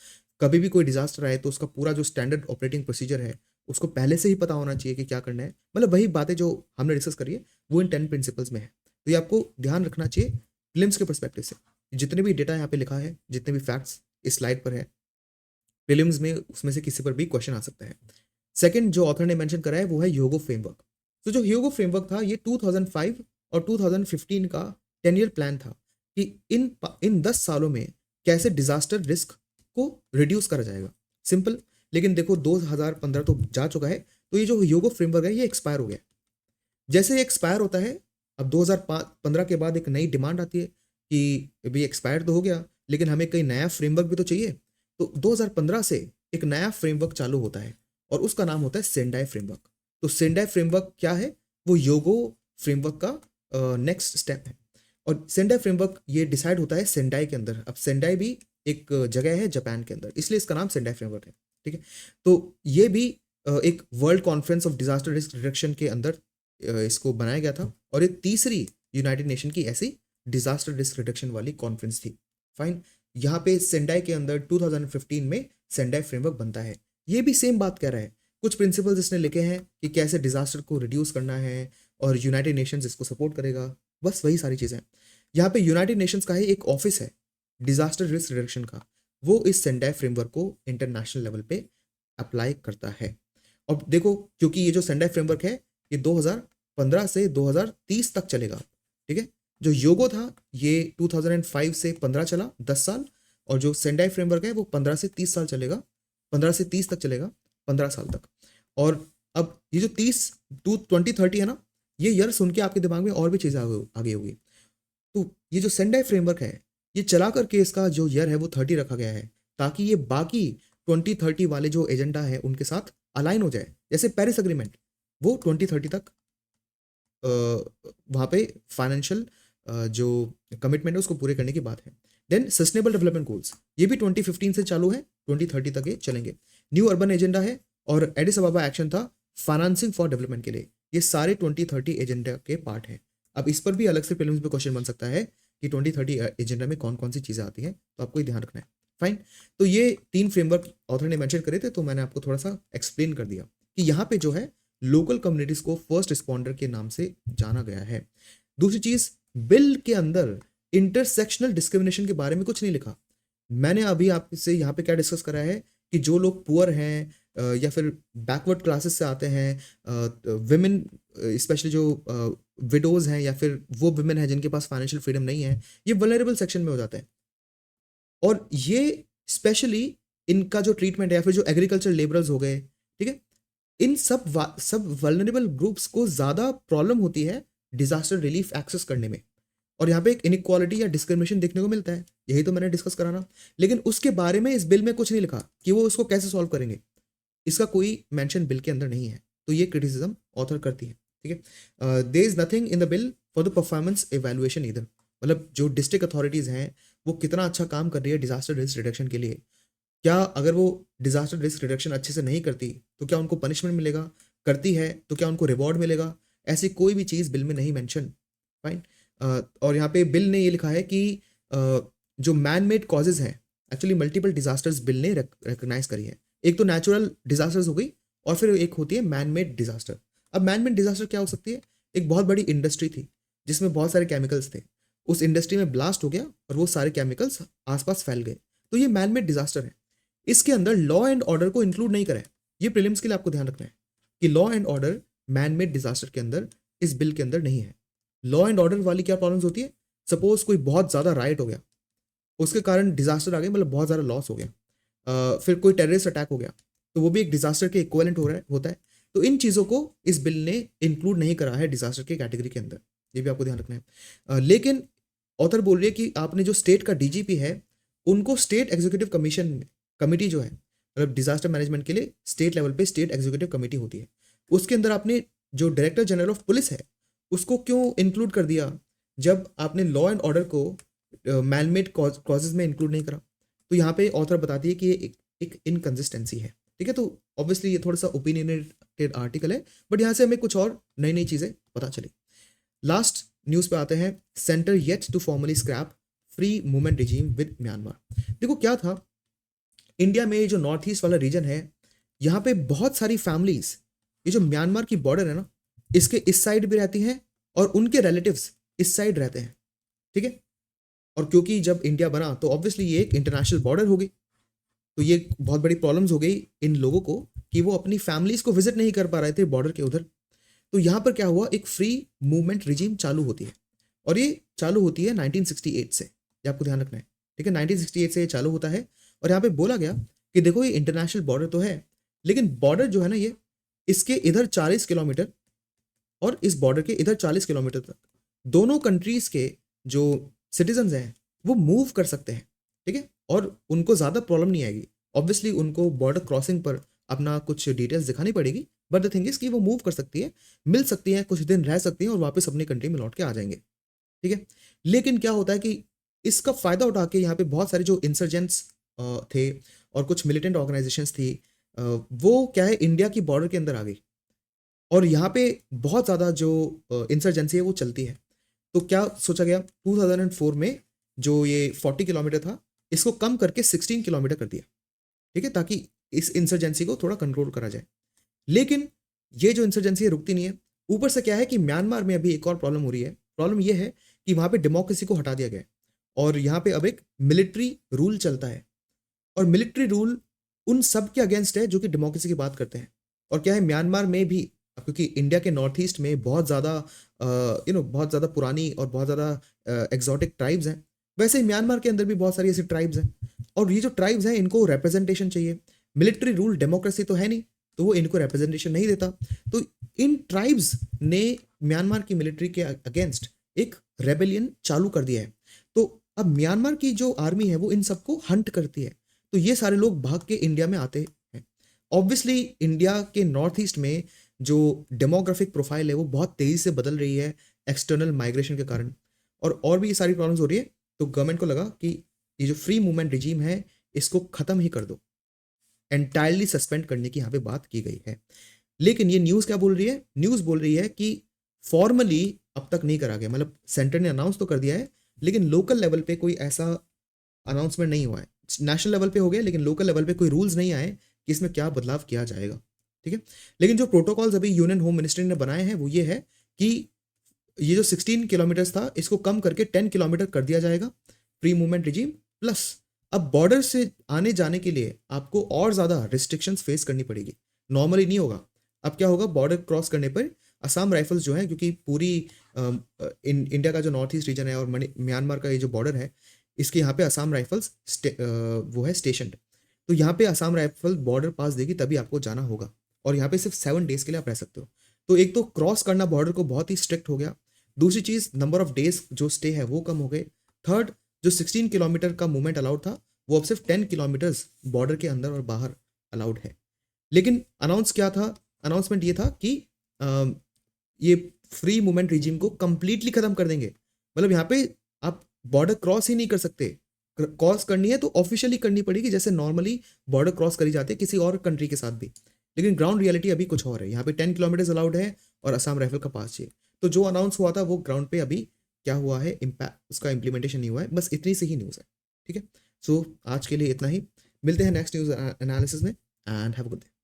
कभी भी कोई डिजास्टर आए तो उसका पूरा जो स्टैंडर्ड ऑपरेटिंग प्रोसीजर है उसको पहले से ही पता होना चाहिए कि क्या करना है। मतलब वही बातें जो हमने डिस्कस करी है वो इन 10 प्रिंसिपल्स में है। तो ये आपको ध्यान रखना चाहिए प्रीलिम्स के पर्सपेक्टिव से। जितने भी डेटा यहाँ पे लिखा है, जितने भी फैक्ट्स इस स्लाइड पर है, प्रीलिम्स में उसमें से किसी पर भी क्वेश्चन आ सकता है। सेकंड जो ऑथर ने मेंशन करा है वो है ह्यूगो फ्रेमवर्क। तो जो ह्यूगो फ्रेमवर्क था ये 2005 और 2015 का 10 ईयर प्लान था कि इन 10 सालों में कैसे डिजास्टर रिस्क को रिड्यूस करा जाएगा। सिंपल। लेकिन देखो 2015 तो जा चुका है, तो ये जो ह्यूगो फ्रेमवर्क है ये एक्सपायर हो गया। जैसे ये एक्सपायर होता है, अब 2015 के बाद एक नई डिमांड आती है कि भाई एक्सपायर तो हो गया लेकिन हमें कई नया फ्रेमवर्क भी तो चाहिए। तो 2015 से एक नया फ्रेमवर्क चालू होता है, और उसका नाम होता है सेंडाई फ्रेमवर्क। तो सेंडाई फ्रेमवर्क क्या है? वो योगो फ्रेमवर्क का नेक्स्ट स्टेप है। और सेंडाई फ्रेमवर्क ये डिसाइड होता है सेंडाई के अंदर। अब सेंडाई भी एक जगह है जापान के अंदर, इसलिए इसका नाम सेंडाई फ्रेमवर्क है, ठीक है। तो ये भी एक world conference of disaster risk reduction के अंदर इसको बनाया गया था, और ये तीसरी यूनाइटेड नेशन की ऐसी डिजास्टर रिस्क रिडक्शन वाली कॉन्फ्रेंस थी। फाइन। यहाँ पे सेंडाई के अंदर 2015 में सेंडाई फ्रेमवर्क बनता है। ये भी सेम बात कह रहा है। कुछ प्रिंसिपल्स इसने लिखे हैं कि कैसे डिजास्टर को रिड्यूस करना है, और यूनाइटेड नेशंस इसको सपोर्ट करेगा। बस वही सारी चीज़ें। यहाँ पे यूनाइटेड नेशंस का ही एक ऑफिस है डिजास्टर रिस्क रिडक्शन का, वो इस सेंडाई फ्रेमवर्क को इंटरनेशनल लेवल पे अप्लाई करता है। और देखो, क्योंकि ये जो सेंडाई फ्रेमवर्क है ये 2015 से 2030 तक चलेगा, ठीक है। जो योगो था ये 2005 से 15 चला, 10 साल, और जो सेंडाई फ्रेमवर्क है वो 15 से 30 साल चलेगा, 15 से 30 तक चलेगा, 15 साल तक। और अब ये जो 2030 है ना, ये ईयर सुन के आपके दिमाग में और भी चीज़ें आगे होगी। तो ये जो सेंडाई फ्रेमवर्क है, ये चला करके इसका जो ईयर है वो 30 रखा गया है, ताकि ये बाकी 2030 वाले जो एजेंडा है उनके साथ अलाइन हो जाए। जैसे पेरिस अग्रीमेंट, वो 2030 तक वहाँ पे फाइनेंशियल जो कमिटमेंट है उसको पूरे करने की बात है। देन सस्टेनेबल डेवलपमेंट गोल्स, ये भी 2015 से चालू है, 2030 तक ये चलेंगे। न्यू अर्बन एजेंडा है, और एडिस अबाबा एक्शन था फाइनेंसिंग फॉर डेवलपमेंट के लिए। ये सारे 2030 एजेंडा के पार्ट हैं। अब इस पर भी अलग से प्रीलिम्स में क्वेश्चन बन सकता है कि 2030 एजेंडा में कौन कौन सी चीज़ें आती हैं, तो आपको ये ध्यान रखना है। फाइन, तो ये 3 फ्रेमवर्क ऑथर ने मेंशन करे थे, तो मैंने आपको थोड़ा सा एक्सप्लेन कर दिया कि यहाँ पे जो है लोकल कम्युनिटीज को फर्स्ट रिस्पॉन्डर के नाम से जाना गया है। दूसरी चीज, बिल के अंदर इंटरसेक्शनल डिस्क्रिमिनेशन के बारे में कुछ नहीं लिखा। मैंने अभी आपसे यहाँ पे क्या डिस्कस करा है कि जो लोग पुअर हैं या फिर बैकवर्ड क्लासेस से आते हैं, विमेन स्पेशली जो विडोज हैं या फिर वो विमेन हैं जिनके पास फाइनेंशियल फ्रीडम नहीं है, ये वल्नरेबल सेक्शन में हो जाते हैं। और ये स्पेशली इनका जो ट्रीटमेंट है, या फिर जो एग्रीकल्चर लेबरर्स हो गए, ठीक है, इन सब वल्नरेबल ग्रुप्स को ज़्यादा प्रॉब्लम होती है डिजास्टर रिलीफ एक्सेस करने में। और यहाँ पे एक इनइक्वालिटी या डिस्क्रिमिनेशन देखने को मिलता है, यही तो मैंने डिस्कस कराना। लेकिन उसके बारे में इस बिल में कुछ नहीं लिखा कि वो उसको कैसे सॉल्व करेंगे, इसका कोई मेंशन बिल के अंदर नहीं है। तो ये क्रिटिसिज्म ऑथर करती है, ठीक है। There is nothing in the bill for the performance evaluation इधर, मतलब जो डिस्ट्रिक्ट अथॉरिटीज़ हैं वो कितना अच्छा काम कर रही है डिजास्टर रिस्क रिडक्शन के लिए। क्या अगर वो डिजास्टर रिस्क रिडक्शन अच्छे से नहीं करती तो क्या उनको पनिशमेंट मिलेगा, करती है तो क्या उनको रिवॉर्ड मिलेगा, ऐसी कोई भी चीज़ बिल में नहीं मेंशन। फाइन, और यहाँ पे बिल ने ये लिखा है कि जो मैन मेड कॉजेज हैं, एक्चुअली मल्टीपल डिजास्टर्स बिल ने रिकग्नाइज करी है। एक तो नेचुरल डिजास्टर्स हो गई, और फिर एक होती है मैन मेड डिजास्टर। अब मैन मेड डिजास्टर क्या हो सकती है? एक बहुत बड़ी इंडस्ट्री थी जिसमें बहुत सारे केमिकल्स थे, उस इंडस्ट्री में ब्लास्ट हो गया और वो सारे केमिकल्स आसपास फैल गए, तो ये मैन मेड डिजास्टर है। इसके अंदर लॉ एंड ऑर्डर को इंक्लूड नहीं करें, ये प्रीलिम्स के लिए आपको ध्यान रखना है कि law and order man made disaster के अंदर इस बिल के अंदर नहीं है। लॉ एंड ऑर्डर वाली क्या प्रॉब्लम्स होती है? सपोज कोई बहुत ज़्यादा राइट हो गया, उसके कारण डिजास्टर आ गया, मतलब बहुत ज़्यादा लॉस हो गया, फिर कोई टेररिस्ट अटैक हो गया, तो वो भी एक डिजास्टर के इक्विवेलेंट हो रहा है होता है। तो इन चीज़ों को इस बिल ने इंक्लूड नहीं करा है डिजास्टर के कैटेगरी के अंदर, ये भी आपको ध्यान रखना है। लेकिन ऑथर बोल रही है कि आपने जो स्टेट का डीजीपी है उनको स्टेट एग्जीक्यूटिव कमीशन कमिटी जो है, मतलब डिजास्टर मैनेजमेंट के लिए स्टेट लेवल पे स्टेट एग्जीक्यूटिव कमेटी होती है, उसके अंदर आपने जो डायरेक्टर जनरल ऑफ पुलिस है उसको क्यों इंक्लूड कर दिया जब आपने लॉ एंड ऑर्डर को मैन मेड कॉजेज में इंक्लूड नहीं करा? तो यहाँ पे ऑथर बताती है कि ये एक इनकन्सिस्टेंसी है, ठीक है। तो ऑब्वियसली ये थोड़ा सा ओपिनियनेटेड आर्टिकल है, बट यहाँ से हमें कुछ और नई नई चीज़ें पता चली। लास्ट न्यूज़ पे आते हैं, centre yet to formally scrap free movement regime with Myanmar. देखो क्या था, इंडिया में जो नॉर्थ ईस्ट वाला रीजन है, यहाँ पे बहुत सारी फैमिलीज, ये जो म्यांमार की बॉर्डर है ना, इसके इस साइड भी रहती हैं और उनके रिलेटिव्स इस साइड रहते हैं, ठीक है। और क्योंकि जब इंडिया बना तो ऑब्वियसली ये एक इंटरनेशनल बॉर्डर हो गई, तो ये बहुत बड़ी प्रॉब्लम्स हो गई इन लोगों को कि वो अपनी फैमिलीज को विजिट नहीं कर पा रहे थे बॉर्डर के उधर। तो यहाँ पर क्या हुआ, एक फ्री मूवमेंट रिजीम चालू होती है, और ये चालू होती है 1968 से, ये आपको ध्यान रखना है, ठीक है। 1968 से ये चालू होता है, और यहाँ पे बोला गया कि देखो ये इंटरनेशनल बॉर्डर तो है, लेकिन बॉर्डर जो है ना, ये इसके इधर 40 किलोमीटर और इस बॉर्डर के इधर 40 किलोमीटर तक दोनों कंट्रीज के जो सिटीजन्स हैं वो मूव कर सकते हैं, ठीक है, और उनको ज़्यादा प्रॉब्लम नहीं आएगी। ऑब्वियसली उनको बॉर्डर क्रॉसिंग पर अपना कुछ डिटेल्स दिखानी पड़ेगी, बट द थिंग इज कि वो मूव कर सकती है, मिल सकती है, कुछ दिन रह सकती हैं और वापस अपनी कंट्री में लौट के आ जाएंगे, ठीक है। लेकिन क्या होता है कि इसका फ़ायदा उठा के यहाँ पे बहुत सारे जो इंसर्जेंट्स थे और कुछ मिलिटेंट ऑर्गेनाइजेशंस थी, वो क्या है, इंडिया की बॉर्डर के अंदर आ गई, और यहाँ पे बहुत ज़्यादा जो इंसर्जेंसी है वो चलती है। तो क्या सोचा गया, 2004 में जो ये 40 किलोमीटर था इसको कम करके 16 किलोमीटर कर दिया, ठीक है, ताकि इस इंसर्जेंसी को थोड़ा कंट्रोल करा जाए। लेकिन ये जो इंसर्जेंसी है रुकती नहीं है। ऊपर से क्या है कि म्यांमार में अभी एक और प्रॉब्लम हो रही है। प्रॉब्लम ये है कि वहाँ पे डेमोक्रेसी को हटा दिया गया है, और यहाँ पे अब एक मिलिट्री रूल चलता है, और मिलिट्री रूल उन सब के अगेंस्ट है जो कि डेमोक्रेसी की बात करते हैं। और क्या है, म्यांमार में भी अब क्योंकि इंडिया के नॉर्थ ईस्ट में बहुत ज़्यादा बहुत ज़्यादा पुरानी और बहुत ज़्यादा एग्जॉटिक ट्राइब्स हैं, वैसे ही म्यांमार के अंदर भी बहुत सारी ऐसी ट्राइब्स हैं, और ये जो ट्राइब्स हैं इनको रिप्रेजेंटेशन चाहिए। मिलिट्री रूल डेमोक्रेसी तो है नहीं, तो वो इनको रिप्रेजेंटेशन नहीं देता। तो इन ट्राइब्स ने म्यांमार की मिलिट्री के अगेंस्ट एक रेबेलियन चालू कर दिया है। तो अब म्यांमार की जो आर्मी है वो इन सबको हंट करती है, तो ये सारे लोग भाग के इंडिया में आते हैं। ऑब्वियसली इंडिया के नॉर्थ ईस्ट में जो डेमोग्राफिक प्रोफाइल है वो बहुत तेजी से बदल रही है एक्सटर्नल माइग्रेशन के कारण, और भी ये सारी प्रॉब्लम्स हो रही है। तो गवर्नमेंट को लगा कि ये जो फ्री मूवमेंट रिजीम है इसको खत्म ही कर दो, एंटायरली सस्पेंड करने की यहाँ पे बात की गई है। लेकिन ये न्यूज़ क्या बोल रही है? न्यूज़ बोल रही है कि फॉर्मली अब तक नहीं करा गया, मतलब सेंटर ने अनाउंस तो कर दिया है लेकिन लोकल लेवल पे कोई ऐसा अनाउंसमेंट नहीं हुआ है। नेशनल लेवल पे हो गया लेकिन लोकल लेवल पे कोई रूल्स नहीं आए कि इसमें क्या बदलाव किया जाएगा। ठीक है, लेकिन जो प्रोटोकॉल्स अभी यूनियन होम मिनिस्ट्री ने बनाए हैं वो ये है कि ये जो 16 किलोमीटर्स था इसको कम करके 10 किलोमीटर कर दिया जाएगा फ्री मूवमेंट रिजीम। प्लस अब बॉर्डर से आने जाने के लिए आपको और ज़्यादा रिस्ट्रिक्शंस फेस करनी पड़ेगी, नॉर्मली नहीं होगा। अब क्या होगा, बॉर्डर क्रॉस करने पर असम राइफल्स जो है, क्योंकि पूरी इंडिया का जो नॉर्थ ईस्ट रीजन है और म्यांमार का ये जो बॉर्डर है इसके यहाँ पे असम राइफल्स वो है स्टेशन। तो यहाँ पे असम राइफल बॉर्डर पास देगी तभी आपको जाना होगा, और यहाँ पे सिर्फ 7 डेज के लिए आप रह सकते हो। तो एक तो क्रॉस करना बॉर्डर को बहुत ही स्ट्रिक्ट हो गया, दूसरी चीज़ नंबर ऑफ डेज जो स्टे है वो कम हो गए, थर्ड जो 16 किलोमीटर का मूवमेंट अलाउड था वो अब सिर्फ 10 किलोमीटर्स बॉर्डर के अंदर और बाहर अलाउड है। लेकिन अनाउंस क्या था? अनाउंसमेंट ये था कि ये फ्री मूवमेंट रिजीम को कंप्लीटली खत्म कर देंगे। मतलब यहाँ पे आप बॉर्डर क्रॉस ही नहीं कर सकते, क्रॉस करनी है तो ऑफिशियली करनी पड़ेगी जैसे नॉर्मली बॉर्डर क्रॉस करी जाती है किसी और कंट्री के साथ भी। लेकिन ग्राउंड रियलिटी अभी कुछ और है, यहाँ पे 10 किलोमीटर्स अलाउड है और असम राइफल का पास चाहिए। तो जो अनाउंस हुआ था वो ग्राउंड पे अभी क्या हुआ है, इम्पैक्ट उसका इम्प्लीमेंटेशन नहीं हुआ है। बस इतनी सी ही न्यूज़ है। ठीक है, सो आज के लिए इतना ही, मिलते हैं नेक्स्ट न्यूज़ एनालिसिस में, and have a good day.